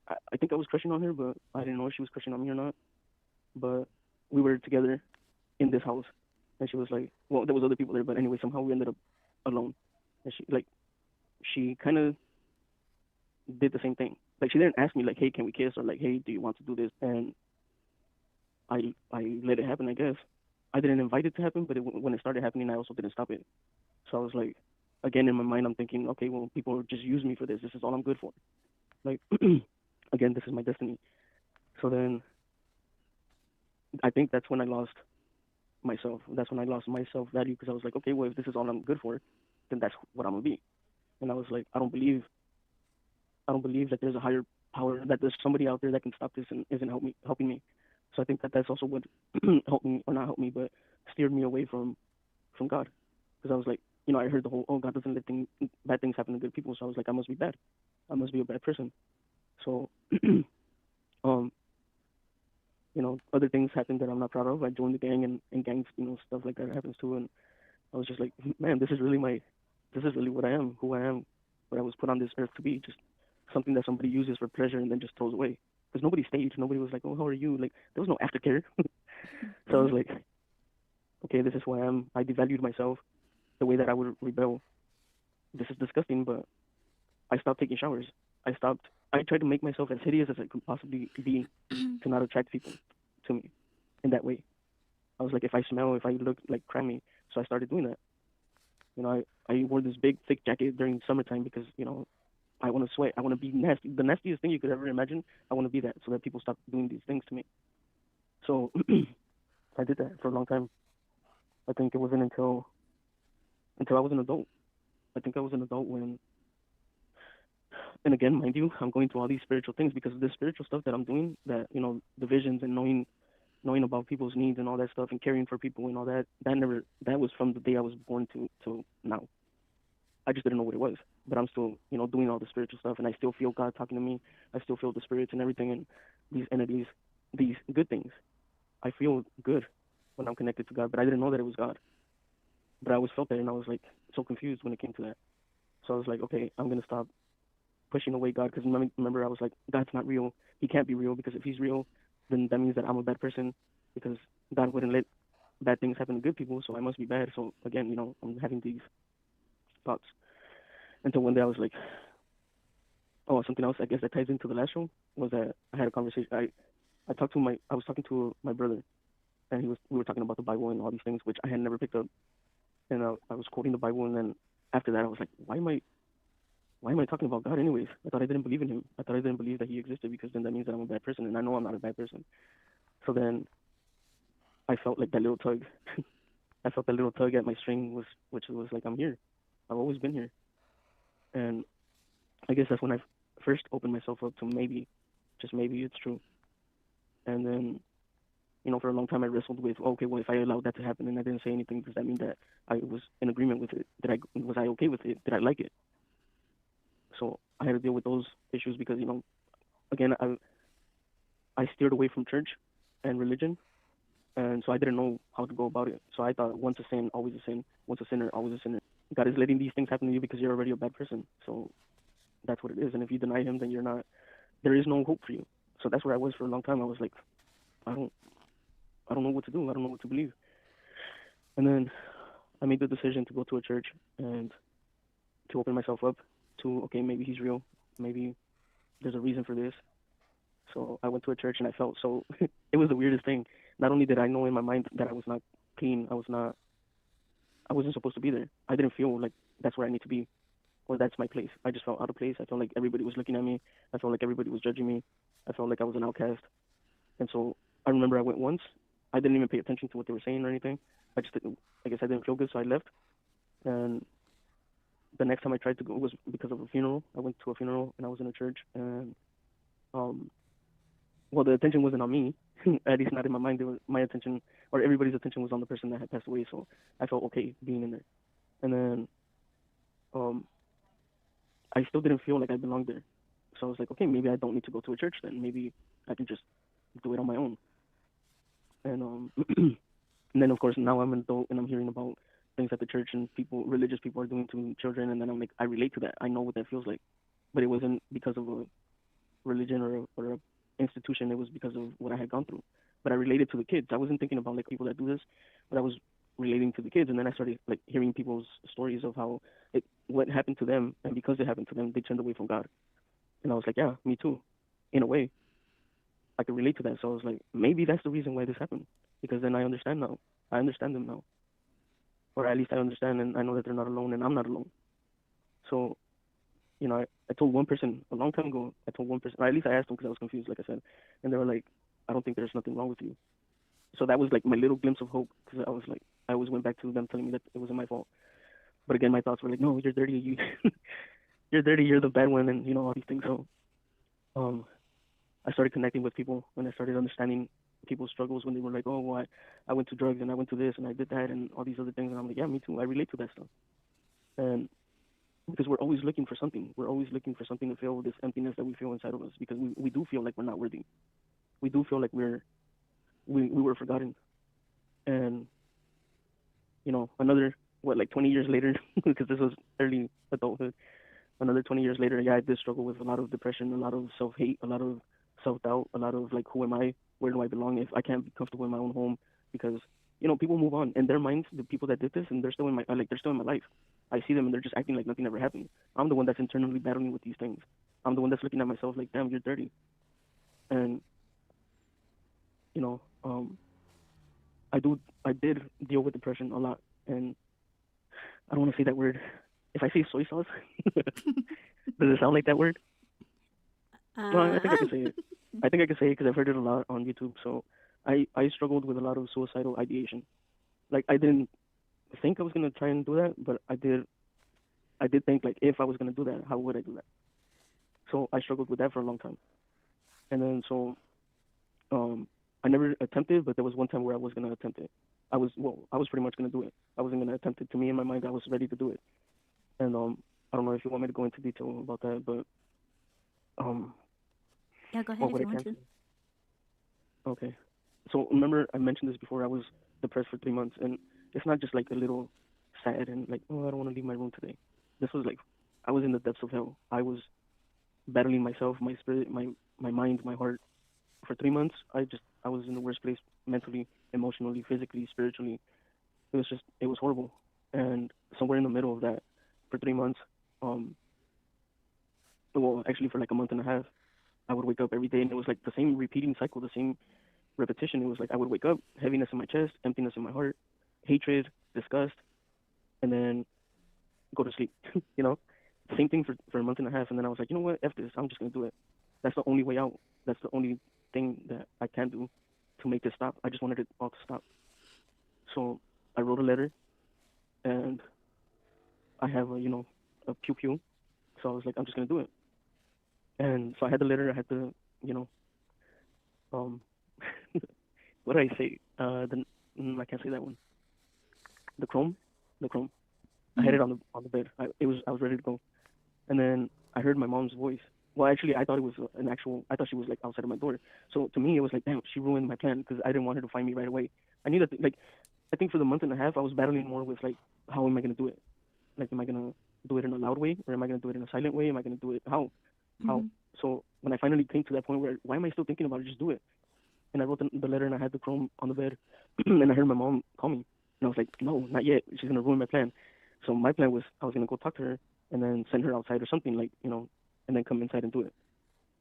I think I was crushing on her, but I didn't know if she was crushing on me or not. But we were together in this house, and she was like, well, there was other people there, but anyway, somehow we ended up alone. And she kind of did the same thing. Like she didn't ask me like, hey, can we kiss, or like, hey, do you want to do this? And I let it happen, I guess. I didn't invite it to happen, but when it started happening, I also didn't stop it. So I was like, again, in my mind, I'm thinking, okay, well, people just use me for this. This is all I'm good for. Like, again, this is my destiny. So then I think that's when I lost myself. That's when I lost my self value because I was like, okay, well, if this is all I'm good for, then that's what I'm gonna be. And I was like, I don't believe that there's a higher power, that there's somebody out there that can stop this and isn't helping me. So I think that that's also what helped me, or not helped me, but steered me away from God, because I was like, I heard the whole, oh, God doesn't let bad things happen to good people, so I was like, I must be bad, I must be a bad person. So, um, other things happened that I'm not proud of. I joined the gang, and gangs, stuff like that happens too, and I was just like, man, this is really what I am, who I am, what I was put on this earth to be, just something that somebody uses for pleasure and then just throws away. Because nobody stayed, nobody was like, oh, how are you? Like there was no aftercare. So I was like, okay, this is who I am. I devalued myself the way that I would rebel. This is disgusting, but I stopped taking showers. I stopped. I tried to make myself as hideous as I could possibly be to not attract people to me in that way. I was like, if I smell, if I look like crammy, so I started doing that. I wore this big thick jacket during summertime because I want to sweat. I want to be nasty. The nastiest thing you could ever imagine. I want to be that, so that people stop doing these things to me. So I did that for a long time. I think it wasn't until I was an adult. I think I was an adult when, and again, mind you, I'm going through all these spiritual things because of this spiritual stuff that I'm doing. That the visions and knowing about people's needs and all that stuff and caring for people and all that. That was from the day I was born to now. I just didn't know what it was. But I'm still, doing all the spiritual stuff, and I still feel God talking to me. I still feel the spirits and everything, and these entities, these good things. I feel good when I'm connected to God, but I didn't know that it was God. But I always felt that, and I was like so confused when it came to that. So I was like, okay, I'm gonna stop pushing away God, because remember I was like, God's not real. He can't be real, because if He's real, then that means that I'm a bad person, because God wouldn't let bad things happen to good people, so I must be bad. So again, I'm having these thoughts until one day I was like, oh, something else I guess that ties into the last show was that I had a conversation. I was talking to my brother, and we were talking about the Bible and all these things which I had never picked up, and I was quoting the Bible, and then after that I was like, why am I talking about God anyways? I thought I didn't believe in Him. I thought I didn't believe that He existed, because then that means that I'm a bad person, and I know I'm not a bad person. So then I felt like that little tug. I felt that little tug at my string, which was like, I'm here. I've always been here, and I guess that's when I first opened myself up to maybe, just maybe, it's true. And then, for a long time I wrestled with, okay, well, if I allowed that to happen and I didn't say anything, does that mean that I was in agreement with it? Was I okay with it? Did I like it? So I had to deal with those issues because, again, I steered away from church and religion, and so I didn't know how to go about it. So I thought once a sin, always a sin. Once a sinner, always a sinner. God is letting these things happen to you because you're already a bad person. So that's what it is. And if you deny Him, then you're not. There is no hope for you. So that's where I was for a long time. I was like, I don't, I don't know what to do. I don't know what to believe. And then I made the decision to go to a church and to open myself up to, okay, maybe He's real. maybe there's a reason for this. So I went to a church and I felt so. It was the weirdest thing. Not only did I know in my mind that I was not clean, I wasn't supposed to be there. I didn't feel like that's where I need to be or that's my place. I just felt out of place. I felt like everybody was looking at me. I felt like everybody was judging me. I felt like I was an outcast. And so I remember I went once. I didn't even pay attention to what they were saying or anything. I just didn't, I guess I didn't feel good, so I left. And the next time I tried to go was because of a funeral. I went to a funeral and I was in a church and um well the attention wasn't on me. At least not in my mind. It was my attention or everybody's attention was on the person that had passed away, so I felt okay being in there. And then um I still didn't feel like I belonged there. So I was like, okay, maybe I don't need to go to a church then. Maybe I can just do it on my own. And and then of course now I'm an adult and I'm hearing about things that the church and religious people are doing to children, and then I'm like, I relate to that. I know what that feels like, but it wasn't because of a religion or a institution. It was because of what I had gone through. But I related to the kids. I wasn't thinking about like people that do this, but I was relating to the kids. And then I started like hearing people's stories of how what happened to them, and because it happened to them, they turned away from God. And I was like, yeah, me too. In a way, I could relate to that. So I was like, maybe that's the reason why this happened, because then I understand now. I understand them now, or at least I understand, and I know that they're not alone, and I'm not alone. So I told one person a long time ago. I told one person, or at least I asked them because I was confused, like I said, and they were like, I don't think there's nothing wrong with you. So that was like my little glimpse of hope, because I was like, I always went back to them telling me that it wasn't my fault. But again, my thoughts were like, no, you're dirty, you're dirty, you're the bad one, and all these things. So um, I started connecting with people, and I started understanding people's struggles when they were like, oh, well, I went to drugs and I went to this and I did that and all these other things, and I'm like, yeah, me too. I relate to that stuff, and because we're always looking for something. We're always looking for something to fill this emptiness that we feel inside of us, because we do feel like we're not worthy. We do feel like we were forgotten. And another what, like 20 years later, because this was early adulthood. Another 20 years later, yeah, I did struggle with a lot of depression, a lot of self hate, a lot of self doubt, a lot of like, who am I? Where do I belong if I can't be comfortable in my own home? Because people move on in their minds. The people that did this, and they're still in my they're still in my life. I see them and they're just acting like nothing ever happened. I'm the one that's internally battling with these things. I'm the one that's looking at myself like, damn, you're dirty. And you know, um, I did deal with depression a lot, and I don't want to say that word. If I say soy sauce, does it sound like that word? No, I think I Uh, can say it. I think I can say it because I've heard it a lot on YouTube. So I struggled with a lot of suicidal ideation. Like, I didn't think I was gonna try and do that, but I did think, like, if I was gonna do that, how would I do that? So I struggled with that for a long time. And then um I never attempted, but there was one time where I was gonna attempt it. I was pretty much gonna do it. I wasn't gonna attempt it. To me, in my mind, I was ready to do it. And I don't know if you want me to go into detail about that, but um yeah, go ahead what if would I you want can to. say? Okay. So remember I mentioned this before. I was depressed for 3 months, and it's not just like a little sad and like, oh, I don't want to leave my room today. This was like, I was in the depths of hell. I was battling myself, my spirit, my mind, my heart. For 3 months, I was in the worst place mentally, emotionally, physically, spiritually. It was horrible. And somewhere in the middle of that, for 3 months, um, well, actually for like a month and a half, I would wake up every day, and it was like the same repeating cycle, the same repetition. It was like I would wake up, heaviness in my chest, emptiness in my heart, hatred, disgust, and then go to sleep. you know, Same thing for a month and a half, and then I was like, you know what, f this, I'm just gonna do it. That's the only way out. That's the only thing that I can do to make this stop. I just wanted it all to stop. So I wrote a letter, and I have a pew pew. So I was like, I'm just gonna do it. And so I had the letter. I had the you know um what did I say? I can't say that one. The Chrome, the Chrome. I had Mm-hmm. it on the bed. I was ready to go, and then I heard my mom's voice. Well, actually, I thought it was an actual. I thought she was like outside of my door. So to me, it was like, damn, she ruined my plan because I didn't want her to find me right away. I knew that, like, I think for the month and a half, I was battling more with like, how am I gonna do it? Like, am I gonna do it in a loud way, or am I gonna do it in a silent way? Am I gonna do it how? Mm-hmm. So when I finally came to that point where, why am I still thinking about it? Just do it. And I wrote the letter, and I had the Chrome on the bed, and I heard my mom call me, and I was like, no, not yet. She's gonna ruin my plan. So my plan was I was gonna go talk to her and then send her outside or something, like, and then come inside and do it.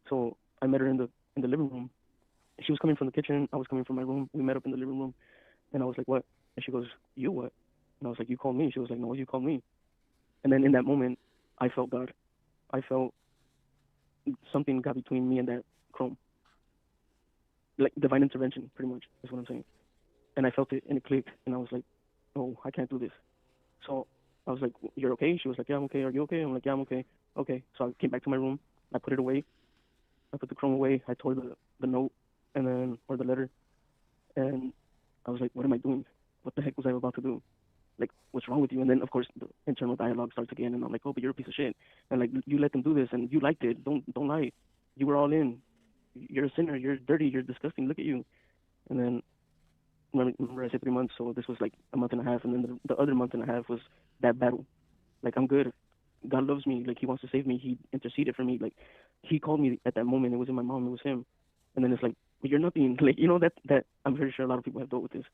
So I met her in the living room. She was coming from the kitchen. I was coming from my room. We met up in the living room, and I was like, "What?" And she goes, "You what?" And I was like, "You called me." She was like, "No, you called me." And then in that moment, I felt God. I felt something got between me and that chrome, like divine intervention, pretty much is what I'm saying. And I felt it, and it clicked, and I was like, "Oh, I can't do this." So I was like, "You're okay?" She was like, "Yeah, I'm okay. Are you okay?" I'm like, "Yeah, I'm okay." Okay. So I came back to my room. I put it away. I put the chrome away. I tore the note, and then or the letter, and I was like, "What am I doing? What the heck was I about to do? Like, what's wrong with you?" And then of course the internal dialogue starts again, and I'm like, "Oh, but you're a piece of shit, and like you let them do this, and you liked it. Don't lie. You were all in. You're a sinner. You're dirty. You're disgusting. Look at you." And then remember I said 3 months, so this was like a month and a half, and then the other month and a half was that battle. Like, I'm good. God loves me. Like, He wants to save me. He interceded for me. Like, He called me at that moment. It wasn't my mom. It was Him. And then it's like, but you're nothing. Like, that I'm pretty sure a lot of people have dealt with this.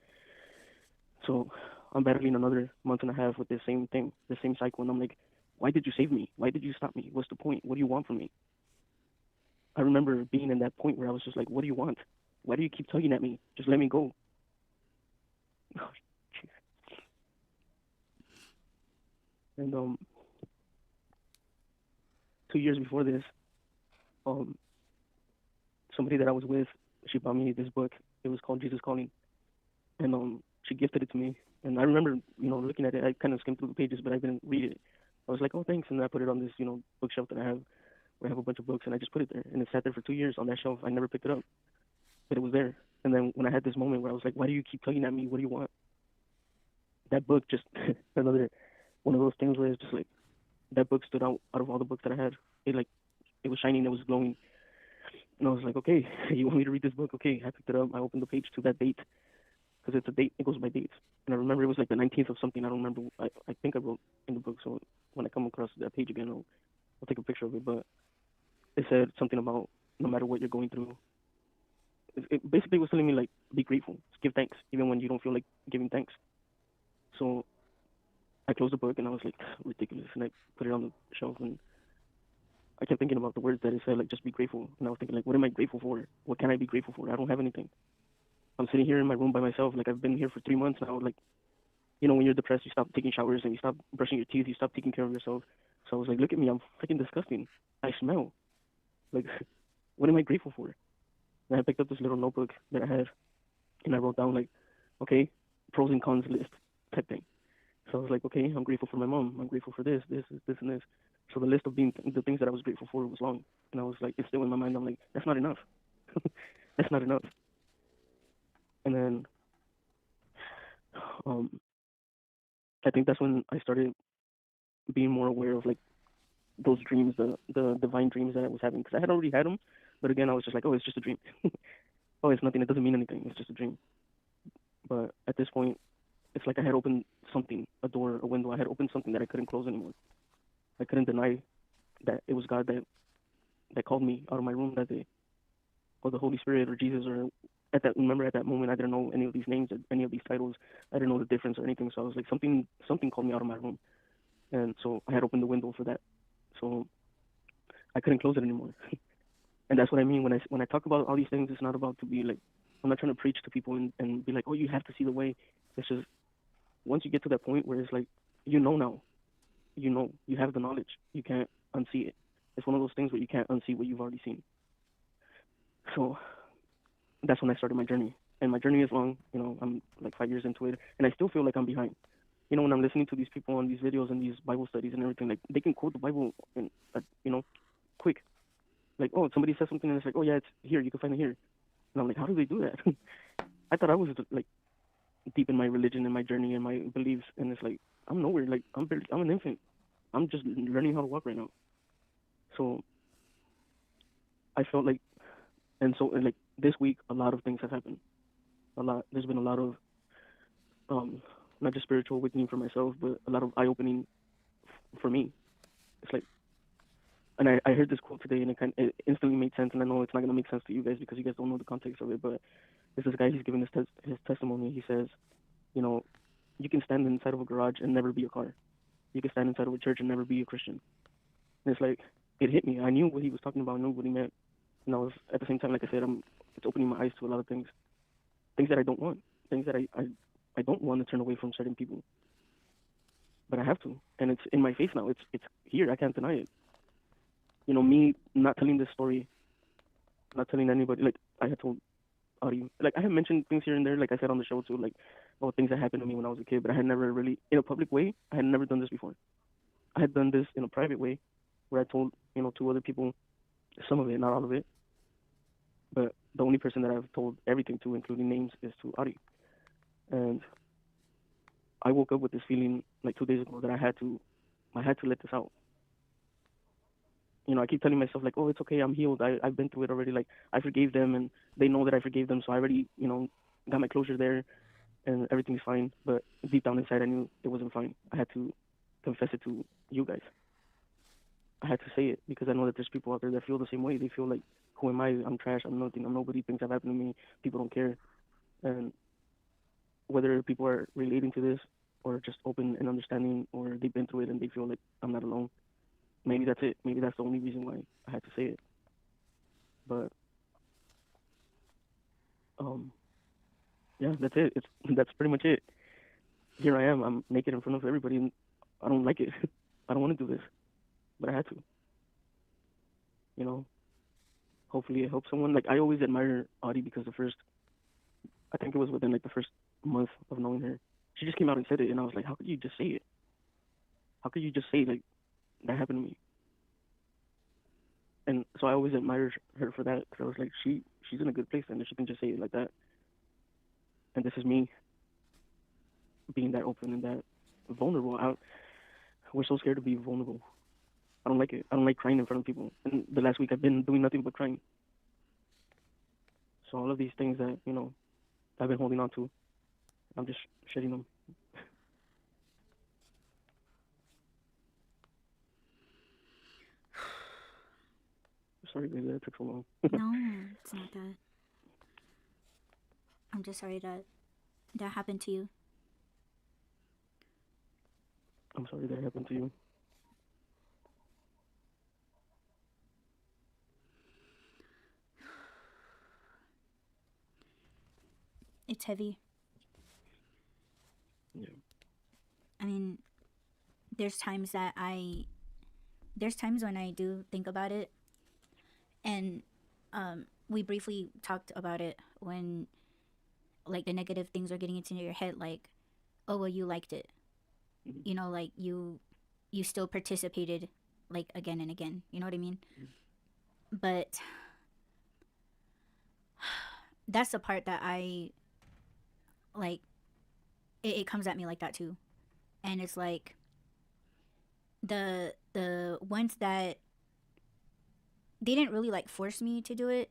So I'm battling another month and a half with this same thing, the same cycle. And I'm like, why did you save me? Why did you stop me? What's the point? What do you want from me? I remember being in that point where I was just like, what do you want? Why do you keep tugging at me? Just let me go. And 2 years before this, um, somebody that I was with, she bought me this book. It was called Jesus Calling, and she gifted it to me. And I remember, looking at it. I kind of skimmed through the pages, but I didn't read it. I was like, oh, thanks, and I put it on this, bookshelf that I have, where I have a bunch of books, and I just put it there, and it sat there for 2 years on that shelf. I never picked it up, but it was there. And then when I had this moment where I was like, why do you keep tugging at me? What do you want? That book just another one of those things where it's just like that book stood out of all the books that I had. It was shining, it was glowing, and I was like, okay, you want me to read this book? Okay, I picked it up. I opened the page to that date because it's a date. It goes by dates, and I remember it was like the 19th of something. I don't remember. I think I wrote in the book, so when I come across that page again, I'll take a picture of it. But it said something about no matter what you're going through. It basically was telling me like be grateful, just give thanks, even when you don't feel like giving thanks. So I closed the book and I was like ridiculous, and I put it on the shelf, and I kept thinking about the words that it said, like just be grateful. And I was thinking like, what am I grateful for? What can I be grateful for? I don't have anything. I'm sitting here in my room by myself. Like I've been here for 3 months now. Like when you're depressed, you stop taking showers and you stop brushing your teeth. You stop taking care of yourself. So I was like, look at me, I'm freaking disgusting. I smell. Like, what am I grateful for? And I picked up this little notebook that I had, and I wrote down like, okay, pros and cons list type thing. So I was like, okay, I'm grateful for my mom. I'm grateful for this, and this. So the list of the things that I was grateful for was long, and I was like, it's still in my mind. I'm like, that's not enough. That's not enough. And then, um, I think that's when I started being more aware of like those dreams, the divine dreams that I was having, because I had already had them, but again, I was just like, oh, it's just a dream. Oh, it's nothing. It doesn't mean anything. It's just a dream. But at this point, it's like I had opened something, a door, a window. I had opened something that I couldn't close anymore. I couldn't deny that it was God that called me out of my room that day, or the Holy Spirit, or Jesus, or at that moment I didn't know any of these names or any of these titles. I didn't know the difference or anything. So I was like, something called me out of my room, and so I had opened the window for that. So I couldn't close it anymore. And that's what I mean when I talk about all these things. It's not about to be like, I'm not trying to preach to people and be like, oh, you have to see the way. It's just once you get to that point where it's like, now, you have the knowledge. You can't unsee it. It's one of those things where you can't unsee what you've already seen. So that's when I started my journey. And my journey is long. I'm like 5 years into it, and I still feel like I'm behind. When I'm listening to these people on these videos and these Bible studies and everything, like they can quote the Bible in, quick. Like, oh, somebody says something and it's like, oh yeah, it's here. You can find it here. And I'm like, how do they do that? I thought I was like deep in my religion and my journey and my beliefs, and it's like I'm nowhere. Like I'm an infant. I'm just learning how to walk right now. So I felt like, and like this week, a lot of things have happened. A lot. There's been a lot of um, not just spiritual awakening for myself, but a lot of eye opening for me. It's like, and I heard this quote today, and it instantly made sense. And I know it's not gonna make sense to you guys because you guys don't know the context of it. But there's this guy. He's giving his testimony. He says, you know, you can stand inside of a garage and never be a car. You can stand inside of a church and never be a Christian. And it's like, it hit me. I knew what he was talking about. I knew what he meant, and I was at the same time, like I said, it's opening my eyes to a lot of things that I don't want, things that I don't want to turn away from certain people, but I have to, and it's in my face now. It's here. I can't deny it. Me not telling this story, not telling anybody. Like I had told Audie, like I had mentioned things here and there, like I said on the show too, like about things that happened to me when I was a kid, but I had never really, in a public way, I had never done this before. I had done this in a private way, where I told two other people some of it, not all of it, but the only person that I've told everything to, including names, is to Audie. And I woke up with this feeling like 2 days ago that I had to let this out. I keep telling myself like, oh, it's okay, I'm healed. I've been through it already. Like I forgave them, and they know that I forgave them, so I already got my closure there, and everything's fine. But deep down inside, I knew it wasn't fine. I had to confess it to you guys. I had to say it because I know that there's people out there that feel the same way. They feel like, who am I? I'm trash. I'm nothing. I'm nobody. Things have happened to me. People don't care. And whether people are relating to this or just open and understanding, or they've been through it and they feel like I'm not alone, maybe that's it. Maybe that's the only reason why I had to say it. But um, yeah, that's it. That's pretty much it. Here I am. I'm naked in front of everybody, and I don't like it. I don't want to do this, but I had to. You know. Hopefully, it helps someone. Like I always admire Audie because I think it was within like the first month of knowing her, she just came out and said it, and I was like, how could you just say it? How could you just say like that happened to me? And so I always admired her for that, because I was like, she's in a good place, and if she can just say it like that. And this is me being that open and that vulnerable. We're so scared to be vulnerable. I don't like it. I don't like crying in front of people. And the last week I've been doing nothing but crying. So all of these things that I've been holding on to, I'm just shedding them. Sorry, baby, that took so long. No, it's not that. I'm just sorry that that happened to you. I'm sorry that happened to you. It's heavy. Yeah. I mean, there's times that there's times when I do think about it, and we briefly talked about it when like the negative things are getting into your head, like, oh well, you liked it, Mm-hmm. like you still participated, like again and again, you know what I mean? But that's the part that I like, it comes at me like that too. And it's like the ones that they didn't really like force me to do it.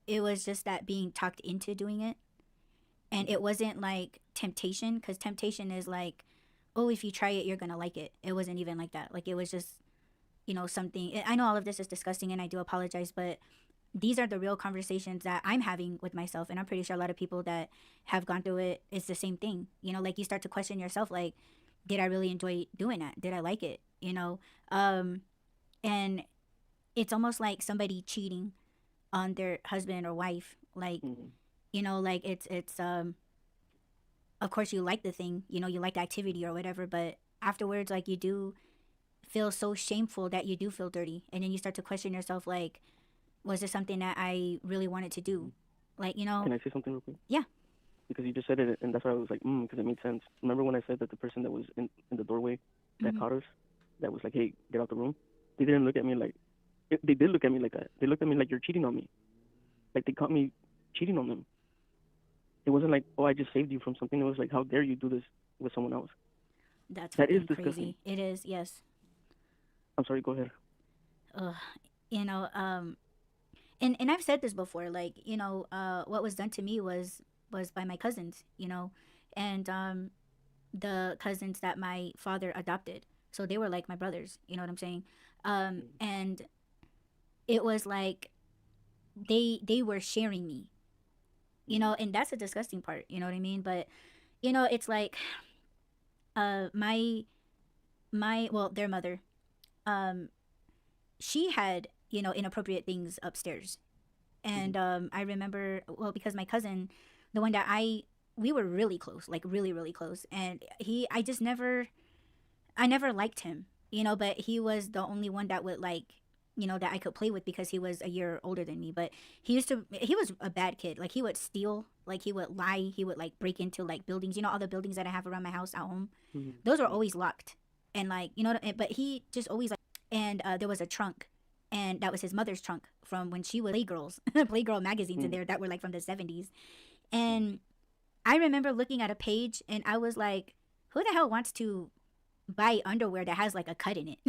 It was just that being talked into doing it. And Mm-hmm. it wasn't like temptation, because temptation is like, oh, if you try it, you're gonna like it. It wasn't even like that. Like it was just, something. I know all of this is disgusting, and I do apologize, but these are the real conversations that I'm having with myself, and I'm pretty sure a lot of people that have gone through it, it's the same thing. Like you start to question yourself, like, did I really enjoy doing that? Did I like it? And it's almost like somebody cheating on their husband or wife, like, Mm-hmm. like it's of course you like the thing, you like the activity or whatever, but afterwards, like, you do feel so shameful that you do feel dirty, and then you start to question yourself, like, was this something that I really wanted to Mm-hmm. do? Like, Can I say something real quick? yeah. Because you just said it, and that's why I was like, because it made sense. Remember when I said that the person that was in the doorway that Mm-hmm. caught us, that was like, hey, get out the room? They didn't look at me like, they did look at me like that. They looked at me like, you're cheating on me. Like they caught me cheating on them. It wasn't like, oh, I just saved you from something. It was like, how dare you do this with someone else? That's That is fucking disgusting. crazy. It is, yes. I'm sorry, go ahead. Ugh. You know, and I've said this before, like, what was done to me was by my cousins, and the cousins that my father adopted. So they were like my brothers, you know what I'm saying? And it was like they were sharing me, Mm-hmm. and that's a disgusting part, you know what I mean? But it's like my well, their mother, um she had, you know, inappropriate things upstairs. Mhm. And I remember, well, because my cousin, the one that we were really close, like really, really close. And I just never, I never liked him, you know, but he was the only one that would like, you know, that I could play with because he was a year older than me. But he was a bad kid. Like he would steal, like he would lie, he would like break into like buildings, you know, all the buildings that I have around my house at home. Mhm. Those are Yeah. always locked. And like, you know, but he just always like, and there was a trunk. And that was his mother's trunk from when she was Playgirls, Playgirl magazines in Mhm. there that were like from the 70s. Yeah. And I remember looking at a page and I was like, who the hell wants to buy underwear that has like a cut in it?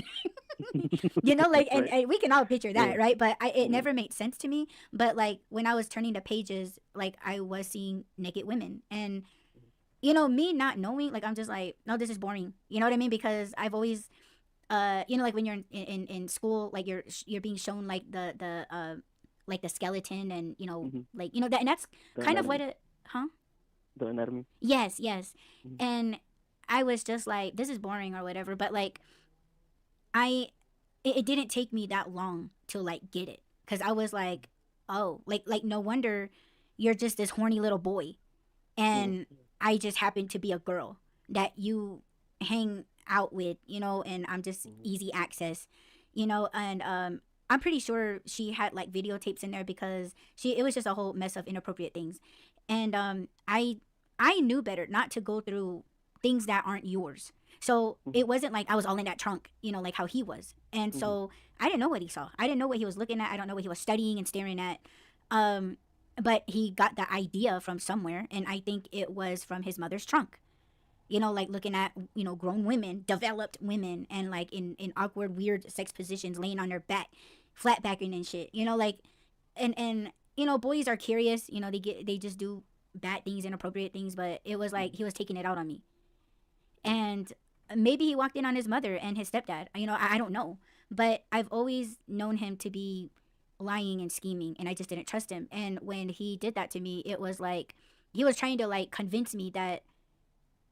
You know, like, Right. and we can all picture Yeah. that, right? But it Yeah. never made sense to me. But like when I was turning the pages, like I was seeing naked women. And, you know, me not knowing, like I'm just like, no, this is boring. You know what I mean? Because I've always, you know, like when you're in school, like you're being shown like the skeleton and, you know, Mhm. like, you know, that, and that's The kind of what anatomy. it, huh? The anatomy. Yes, yes. Mhm. And I was just like, this is boring or whatever. But like, I, it didn't take me that long to like get it. Cause I was like, oh, like no wonder you're just this horny little boy. Yeah. And I just happen to be a girl that you hang out with, you know, and I'm just Mhm. easy access, you know, and I'm pretty sure she had like videotapes in there because it was just a whole mess of inappropriate things. And I knew better not to go through things that aren't yours. So Mhm. it wasn't like I was all in that trunk, you know, like how he was. And Mhm. so I didn't know what he saw. I didn't know what he was looking at. I don't know what he was studying and staring at. Um, but he got the idea from somewhere, and I think it was from his mother's trunk. You know, like looking at, you know, grown women, developed women, and like in awkward, weird sex positions, laying on their back, flat backing and shit. You know, like, and you know, boys are curious. You know, they just do bad things, inappropriate things. But it was like Mhm. he was taking it out on me, Yeah. and maybe he walked in on his mother and his stepdad. You know, I don't know, but I've always known him to be lying and scheming, and I just didn't trust him. And when he did that to me, it was like he was trying to like convince me that,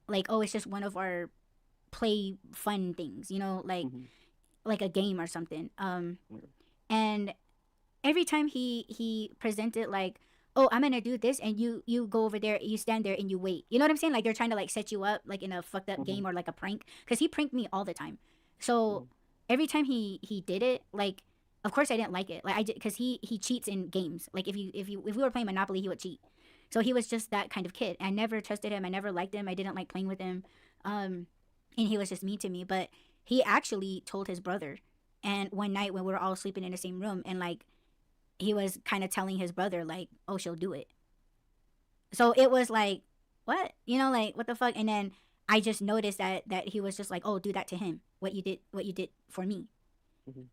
like, oh, it's just one of our play fun things, you know, Mhm. like a game or something. Yeah. And every time he presented like, oh, I'm gonna do this, and you go over there, you stand there and you wait. You know what I'm saying? Like they're trying to like set you up like in a fucked up Mhm. game or like a prank, because he pranked me all the time. So Mhm. every time he did it, like, of course I didn't like it. Like I did, because he cheats in games. Like if we were playing Monopoly, he would cheat. So he was just that kind of kid. I never trusted him. I never liked him. I didn't like playing with him. Um, and he was just mean to me. But he actually told his brother. And one night when we were all sleeping in the same room, and like he was kind of telling his brother like, "Oh, she'll do it." So it was like, what? You know, like what the fuck? And then I just noticed that he was just like, "Oh, do that to him. What you did for me." Mhm.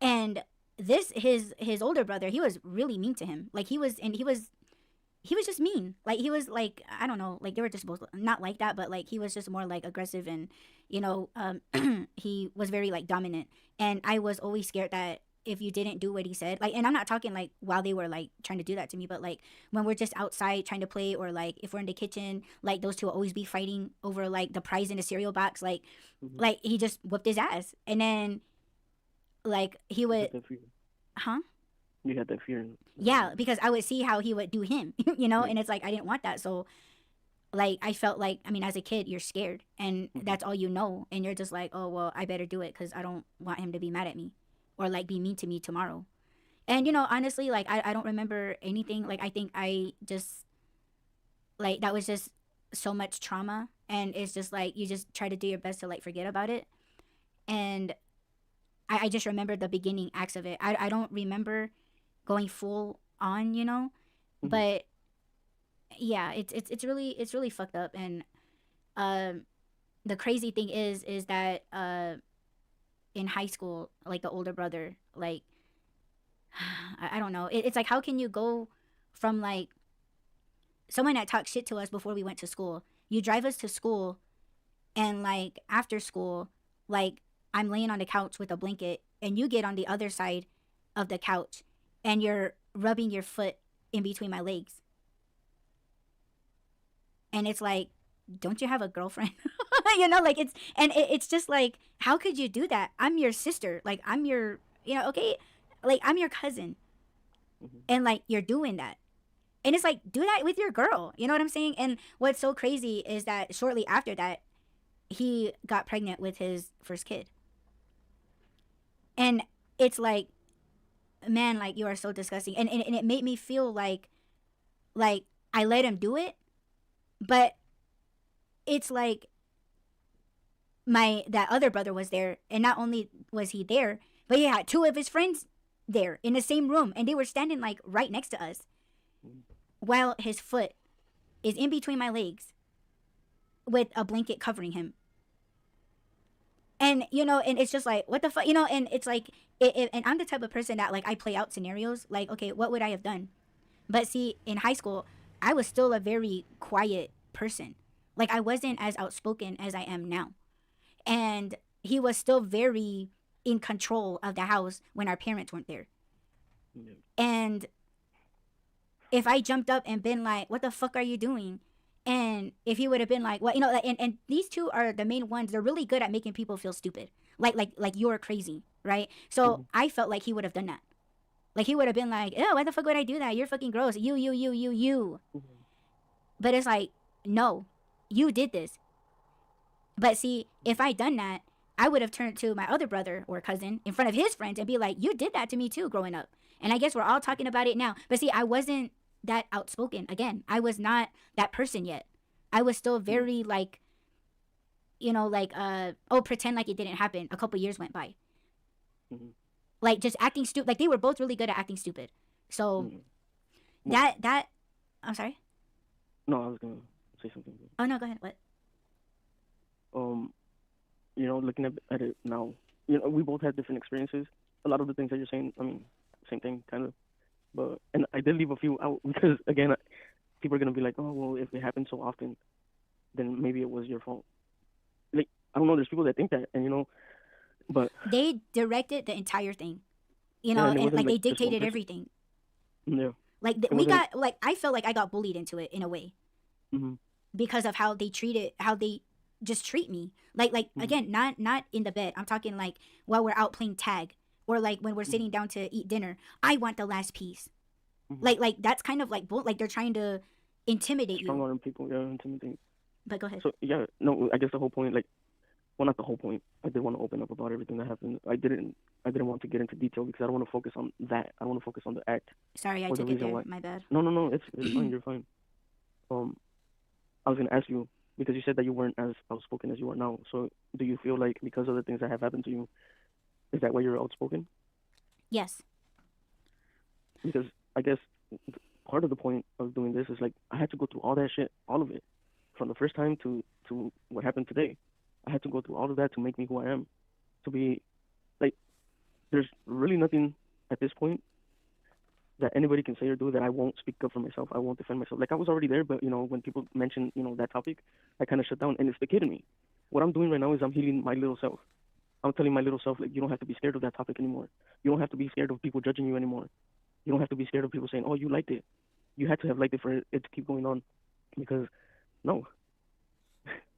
And this his older brother, he was really mean to him. Like he was just mean. Like he was like, I don't know, like they were just both not like that, but like he was just more like aggressive, and you know, he was very like dominant. And I was always scared that if you didn't do what he said, like, and I'm not talking like while they were like trying to do that to me, but like when we're just outside trying to play, or like if we're in the kitchen, like those two will always be fighting over like the prize in the cereal box. Mhm. Like he just whooped his ass, and then like he You would, had that fear. huh? You had that fear. Yeah, because I would see how he would do him, you know, Yeah. and it's like I didn't want that. So like I felt like, I mean, as a kid you're scared, and Mhm. that's all you know, and you're just like, oh well, I better do it because I don't want him to be mad at me or like be mean to me tomorrow. And you know, honestly, like I don't remember anything. Like I think I just, like that was just so much trauma, and it's just like you just try to do your best to like forget about it. And I just remember the beginning acts of it. I don't remember going full on, you know, Mhm. but yeah, it's really fucked up. And um the crazy thing is that in high school, like the older brother, like I don't know, it's like how can you go from like someone that talked shit to us before we went to school, you drive us to school, and like after school, like I'm laying on the couch with a blanket, and you get on the other side of the couch, and you're rubbing your foot in between my legs, and it's like, don't you have a girlfriend? like it's just like, how could you do that? I'm your sister. Like, I'm your, okay, like, I'm your cousin, Mm-hmm. and like, you're doing that. And it's like, do that with your girl. You know what I'm saying? And what's so crazy is that shortly after that, he got pregnant with his first kid. And it's like, man, like, you are so disgusting. And it made me feel like I let him do it, but it's like that other brother was there, and not only was he there, but he had two of his friends there in the same room, and they were standing like right next to us, while his foot is in between my legs with a blanket covering him. And and it's just like, what the fuck, and it's like, and I'm the type of person that, like, I play out scenarios like, okay, what would I have done? But see, in high school, I was still a very quiet person. Like, I wasn't as outspoken as I am now. And he was still very in control of the house when our parents weren't there. Yeah. And if I jumped up and been like, what the fuck are you doing? And if he would have been like, well, and these two are the main ones. They're really good at making people feel stupid. Like you're crazy, right? So Mm-hmm. I felt like he would have done that. Like, he would have been like, oh, why the fuck would I do that? You're fucking gross. You. Mm-hmm. But it's like, no, you did this. But see, if I done that, I would have turned to my other brother or cousin in front of his friends and be like, you did that to me too growing up. And I guess we're all talking about it now. But see, I wasn't that outspoken. Again, I was not that person yet. I was still very like, oh, pretend like it didn't happen. A couple years went by. Mm-hmm. Like, just acting stupid. Like, they were both really good at acting stupid. So Mm-hmm. that I'm sorry. No, I was gonna say something. Oh no, go ahead. What? Um, looking at it now, we both had different experiences. A lot of the things that you're saying, I mean, same thing, kind of. But and I did leave a few out because again, people are gonna be like, oh well, if it happens so often, then maybe it was your fault. Like, I don't know, there's people that think that, and but They directed the entire thing. yeah, and it And wasn't like, they like just one dictated person. everything. Yeah, Like, it we wasn't. got, like, I felt like I got bullied into it in a way Mm-hmm. because of how they just treat me. Like Mm-hmm. again, not in the bed. I'm talking like while we're out playing tag, or like when we're sitting down to eat dinner. I want the last piece. Mm-hmm. Like that's kind of like like they're trying to intimidate Strong you. arm people, yeah, intimidating. But go ahead. So yeah, no, I guess the whole point, like, well, not the whole point. I did want to open up about everything that happened. I didn't want to get into detail because I don't want to focus on that. I don't want to focus on the act Sorry, I or the took it reason there. why. My bad. No, it's fine. You're fine. Um, I was gonna ask you because you said that you weren't as outspoken as you are now. So do you feel like because of the things that have happened to you, is that why you're outspoken? Yes. Because I guess part of the point of doing this is like I had to go through all that shit, all of it, from the first time to what happened today. I had to go through all of that to make me who I am. To be like, there's really nothing at this point that anybody can say or do that I won't speak up for myself. I won't defend myself. Like, I was already there, but when people mention that topic, I kind of shut down, and it's the kid in me. What I'm doing right now is I'm healing my little self. I'm telling my little self, like, you don't have to be scared of that topic anymore. You don't have to be scared of people judging you anymore. You don't have to be scared of people saying, "Oh, you liked it." You had to have liked it for it to keep going on, because no,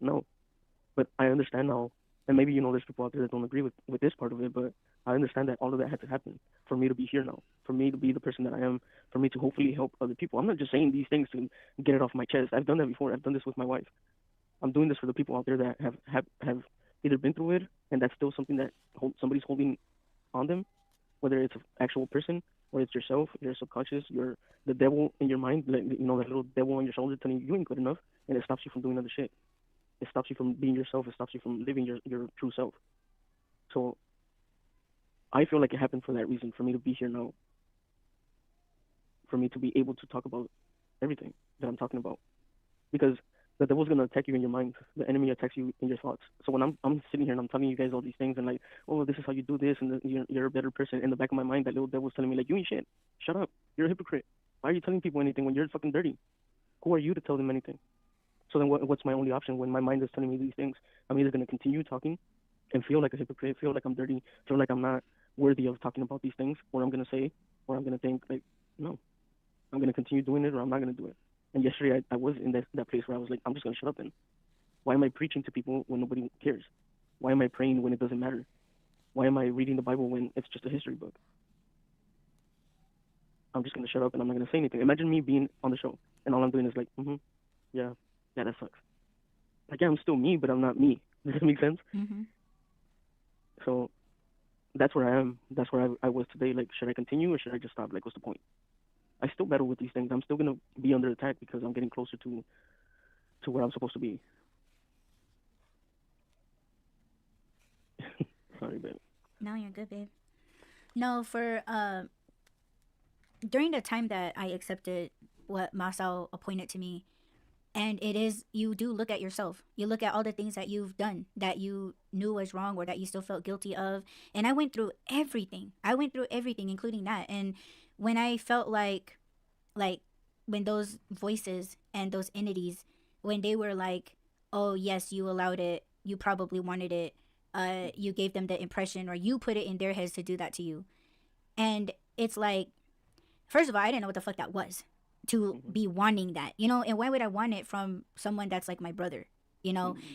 no. But I understand now, and maybe there's people out there that don't agree with this part of it, but I understand that all of that had to happen for me to be here now, for me to be the person that I am, for me to hopefully help other people. I'm not just saying these things to get it off my chest. I've done that before. I've done this with my wife. I'm doing this for the people out there that have either been through it, and that's still something that somebody's holding on them, whether it's an actual person or it's yourself, your subconscious, the devil in your mind, like, that little devil on your shoulder telling you ain't good enough, and it stops you from doing other shit. It stops you from being yourself. It stops you from living your true self. So I feel like it happened for that reason, for me to be here now, for me to be able to talk about everything that I'm talking about. Because the devil's gonna attack you in your mind. The enemy attacks you in your thoughts. So when I'm sitting here and I'm telling you guys all these things and like, oh, this is how you do this, and you're a better person. In the back of my mind, that little devil's telling me like, you ain't shit. Shut up. You're a hypocrite. Why are you telling people anything when you're fucking dirty? Who are you to tell them anything? So then what's my only option when my mind is telling me these things? I'm either gonna continue talking and feel like a hypocrite, feel like I'm dirty, feel like I'm not worthy of talking about these things, or I'm gonna say, or I'm gonna think like, no, I'm gonna continue doing it, or I'm not gonna do it. And yesterday I was in that place where I was like, I'm just gonna shut up then. Why am I preaching to people when nobody cares? Why am I praying when it doesn't matter? Why am I reading the Bible when it's just a history book? I'm just gonna shut up and I'm not gonna say anything. Imagine me being on the show and all I'm doing is like, yeah, that sucks. Like, yeah, I'm still me, but I'm not me. Does that make sense? Mm-hmm. So that's where I am. That's where I was today. Like, should I continue or should I just stop? Like, what's the point? I still battle with these things. I'm still gonna be under attack because I'm getting closer to where I'm supposed to be. Sorry, babe. No, you're good, babe. No, for during the time that I accepted what Masao appointed to me, and it is, you do look at yourself. You look at all the things that you've done that you knew was wrong or that you still felt guilty of. And I went through everything. Including that. And when I felt like when those voices and those entities, when they were like, oh yes, you allowed it, you probably wanted it, you gave them the impression, or you put it in their heads to do that to you. And it's like, first of all, I didn't know what the fuck that was, to be wanting that, and why would I want it from someone that's like my brother,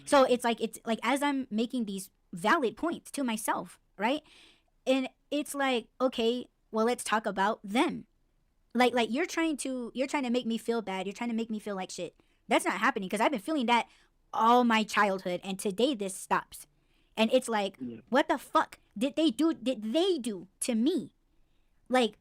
So it's like as I'm making these valid points to myself, right? And it's like, okay, well, let's talk about them. Like you're trying to make me feel bad. You're trying to make me feel like shit. That's not happening, because I've been feeling that all my childhood, and today this stops. And it's like, what the fuck did they do to me? Like,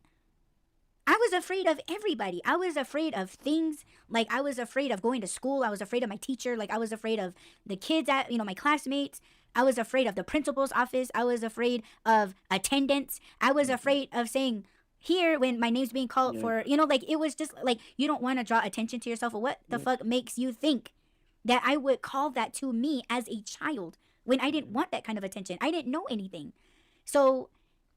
I was afraid of everybody. I was afraid of things. Like, I was afraid of going to school. I was afraid of my teacher. Like, I was afraid of the kids at, my classmates. I was afraid of the principal's office. I was afraid of attendance. I was afraid of saying here when my name's being called for, like, it was just like, you don't want to draw attention to yourself. Or what the fuck makes you think that I would call that to me as a child when I didn't want that kind of attention? I didn't know anything. So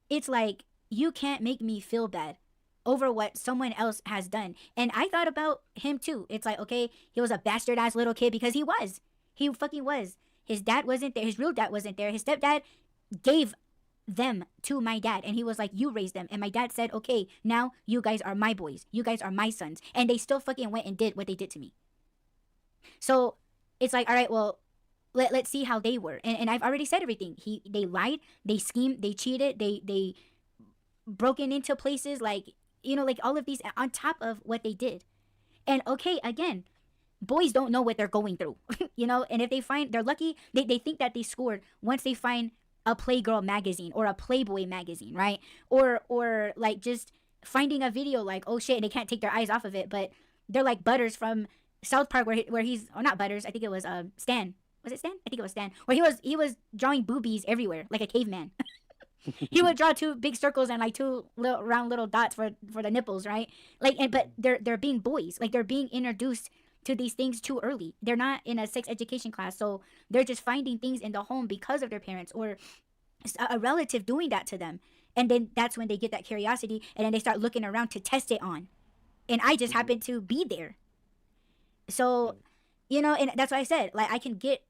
it's like, you can't make me feel bad over what someone else has done. And I thought about him too. It's like, okay, he was a bastard ass little kid, because he fucking was. His dad wasn't there. His real dad wasn't there. His stepdad gave them to my dad, and he was like, you raised them. And my dad said, okay, now you guys are my boys. You guys are my sons. And they still fucking went and did what they did to me. So it's like, all right, well, let's see how they were. And I've already said everything. They lied, they schemed, they cheated, they broken into places, like, like all of these on top of what they did. And okay, again, boys don't know what they're going through, and if they find, they're lucky, they think that they scored once they find a Playgirl magazine or a Playboy magazine, right? Or like just finding a video like, oh shit, and they can't take their eyes off of it, but they're like Butters from South Park, where he's, or not Butters, I think it was Stan. Was it Stan? I think it was Stan. Where he was drawing boobies everywhere like a caveman. He would draw two big circles and like two round little dots for the nipples, right? Like, but they're being boys, like they're being introduced to these things too early. They're not in a sex education class, so they're just finding things in the home because of their parents or a relative doing that to them. And then that's when they get that curiosity, and then they start looking around to test it on. And I just happened to be there. So, and that's why I said, like, I can get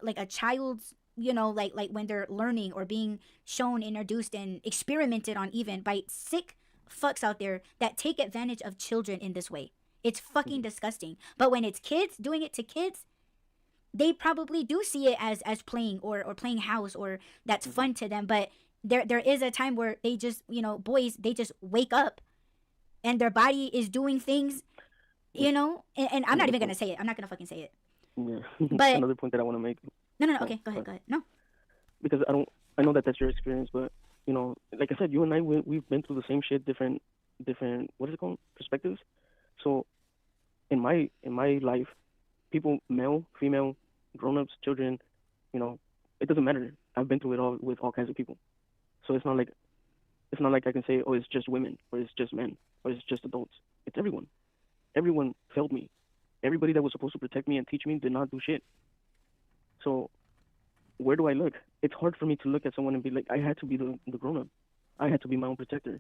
like a child's, like when they're learning or being shown, introduced, and experimented on even by sick fucks out there that take advantage of children in this way. It's fucking disgusting. But when it's kids doing it to kids, they probably do see it as playing or playing house, or that's fun to them. But there is a time where they just, boys, they just wake up and their body is doing things, and I'm not even gonna say it. I'm not gonna fucking say it. Yeah. But another point that I want to make. No. Okay, go ahead. No. Because I know that that's your experience, but like I said, you and I, we've been through the same shit, different, what is it called? Perspectives. So, in my life, people, male, female, grown-ups, children, it doesn't matter. I've been through it all with all kinds of people. So it's not like I can say, oh, it's just women, or it's just men, or it's just adults. It's everyone. Everyone failed me. Everybody that was supposed to protect me and teach me did not do shit. So where do I look? It's hard for me to look at someone and be like, I had to be the grown-up. I had to be my own protector.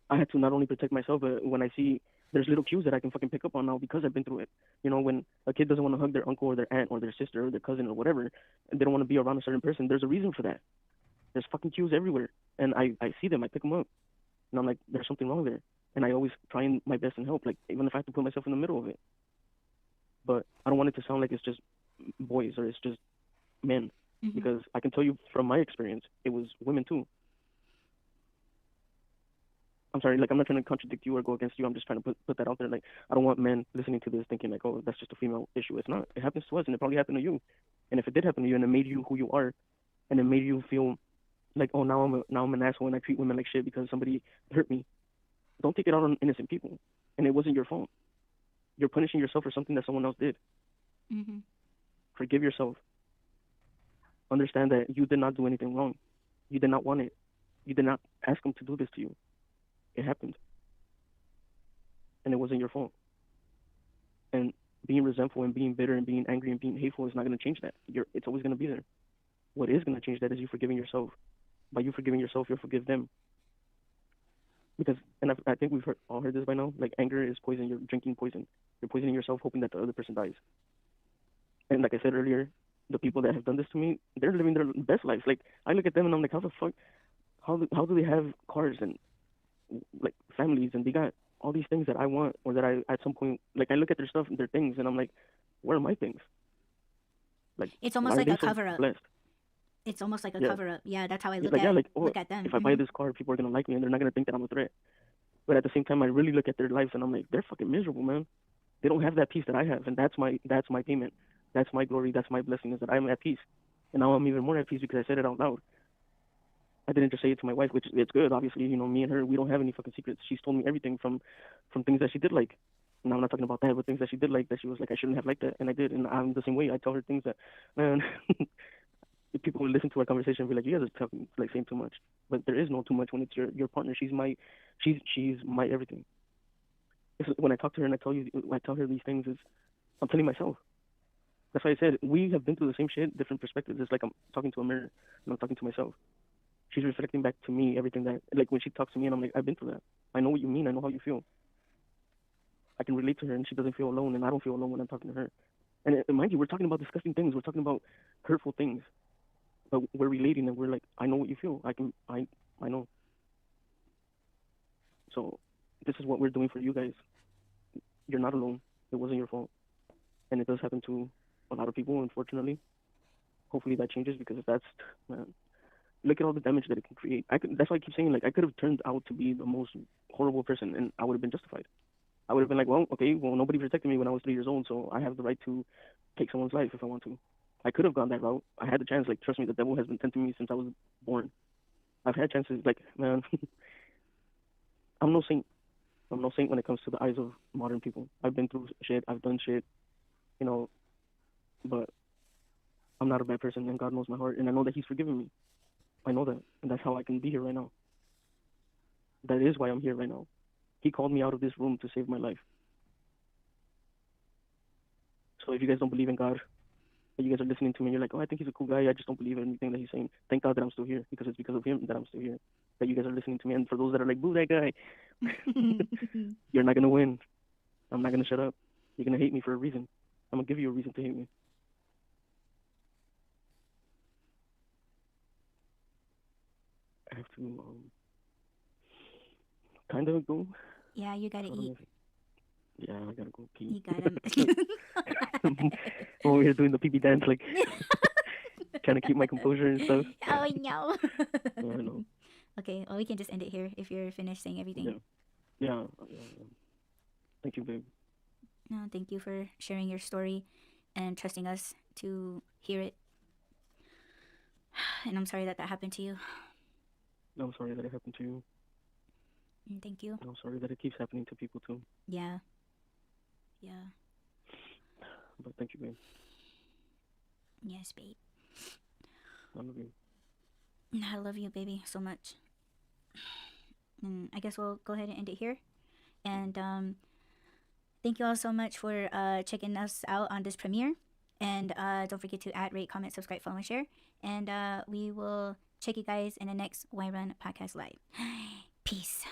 I had to not only protect myself, but when I see there's little cues that I can fucking pick up on now because I've been through it. When a kid doesn't want to hug their uncle or their aunt or their sister or their cousin or whatever, and they don't want to be around a certain person, there's a reason for that. There's fucking cues everywhere. And I see them, I pick them up. And I'm like, there's something wrong there. And I always try my best and help, like even if I have to put myself in the middle of it. But I don't want it to sound like it's just boys or it's just men. Mm-hmm. Because I can tell you from my experience, it was women too. I'm sorry, like I'm not trying to contradict you or go against you. I'm just trying to put that out there. Like I don't want men listening to this thinking like, oh, that's just a female issue. It's not. It happens to us, and it probably happened to you. And if it did happen to you, and it made you who you are, and it made you feel like, oh, now I'm an asshole and I treat women like shit because somebody hurt me. Don't take it out on innocent people, and it wasn't your fault. You're punishing yourself for something that someone else did. Mm-hmm. Forgive yourself. Understand that you did not do anything wrong. You did not want it. You did not ask them to do this to you. It happened, and it wasn't your fault. And being resentful and being bitter and being angry and being hateful is not going to change that. It's always going to be there. What is going to change that is you forgiving yourself. By you forgiving yourself, you'll forgive them. Because, and I think we've all heard this by now. Like anger is poison. You're drinking poison. You're poisoning yourself, hoping that the other person dies. And like I said earlier, the people that have done this to me, they're living their best lives. Like I look at them and I'm like, how the fuck? How do they have cars and like families and they got all these things that I want or that I at some point like I look at their stuff and their things and I'm like, where are my things? Like It's why almost are like they a so cover up. blessed? It's almost like a Yeah, cover up. Yeah, that's how I yeah, look like yeah, at like oh, look at them. if I buy Mm-hmm. this car, people are gonna like me and they're not gonna think that I'm a threat. But at the same time, I really look at their lives and I'm like, they're fucking miserable, man. They don't have that peace that I have, and that's my payment. That's my glory. That's my blessing is that I'm at peace, and now I'm even more at peace because I said it out loud. I didn't just say it to my wife, which it's good. Obviously, me and her, we don't have any fucking secrets. She's told me everything from things that she did like. Now I'm not talking about that, but things that she did like that she was like I shouldn't have liked that, and I did, and I'm the same way. I tell her things that, man, if people would listen to our conversation and be like, you guys are talking like saying too much, but there is no too much when it's your partner. She's my everything. When I talk to her and I tell her these things, is I'm telling myself. That's why I said we have been through the same shit, different perspectives. It's like I'm talking to a mirror and I'm talking to myself. She's reflecting back to me everything that, like when she talks to me and I'm like, I've been through that. I know what you mean. I know how you feel. I can relate to her and she doesn't feel alone and I don't feel alone when I'm talking to her. And mind you, we're talking about disgusting things. We're talking about hurtful things, but we're relating and we're like, I know what you feel. I know. So this is what we're doing for you guys. You're not alone. It wasn't your fault. And it does happen to a lot of people, unfortunately. Hopefully that changes because if that's, man, look at all the damage that it can create. That's why I keep saying like I could have turned out to be the most horrible person, and I would have been justified. I would have been like, well, okay, well nobody protected me when I was 3 years old, so I have the right to take someone's life if I want to. I could have gone that route. I had the chance. Like trust me, the devil has been tempting me since I was born. I've had chances. Like man, I'm no saint. I'm no saint when it comes to the eyes of modern people. I've been through shit. I've done shit. You know, but I'm not a bad person, and God knows my heart, and I know that He's forgiven me. I know that, and that's how I can be here right now. That is why I'm here right now. He called me out of this room to save my life. So if you guys don't believe in God, and you guys are listening to me, and you're like, oh, I think he's a cool guy. I just don't believe in anything that he's saying. Thank God that I'm still here because it's because of him that I'm still here. That you guys are listening to me. And for those that are like, boo that guy, you're not gonna win. I'm not gonna shut up. You're gonna hate me for a reason. I'm gonna give you a reason to hate me. I have to kind of go. Yeah, you gotta So I don't know eat. if, yeah, I gotta go pee. You gotta. I'm over here doing the pee pee dance, like trying to keep my composure and stuff. Oh no. I know. Okay, well we can just end it here if you're finished saying everything. Yeah, yeah, yeah. Thank you, babe. No, thank you for sharing your story and trusting us to hear it. And I'm sorry that that happened to you. I'm sorry that it happened to you. And thank you. I'm sorry that it keeps happening to people too. Yeah. Yeah. But thank you, babe. Yes, babe. I love you. I love you, baby, so much. And I guess we'll go ahead and end it here. And thank you all so much for checking us out on this premiere. And don't forget to add, rate, comment, subscribe, follow, and share. And we will check you guys in the next Y Run Podcast Live. Peace.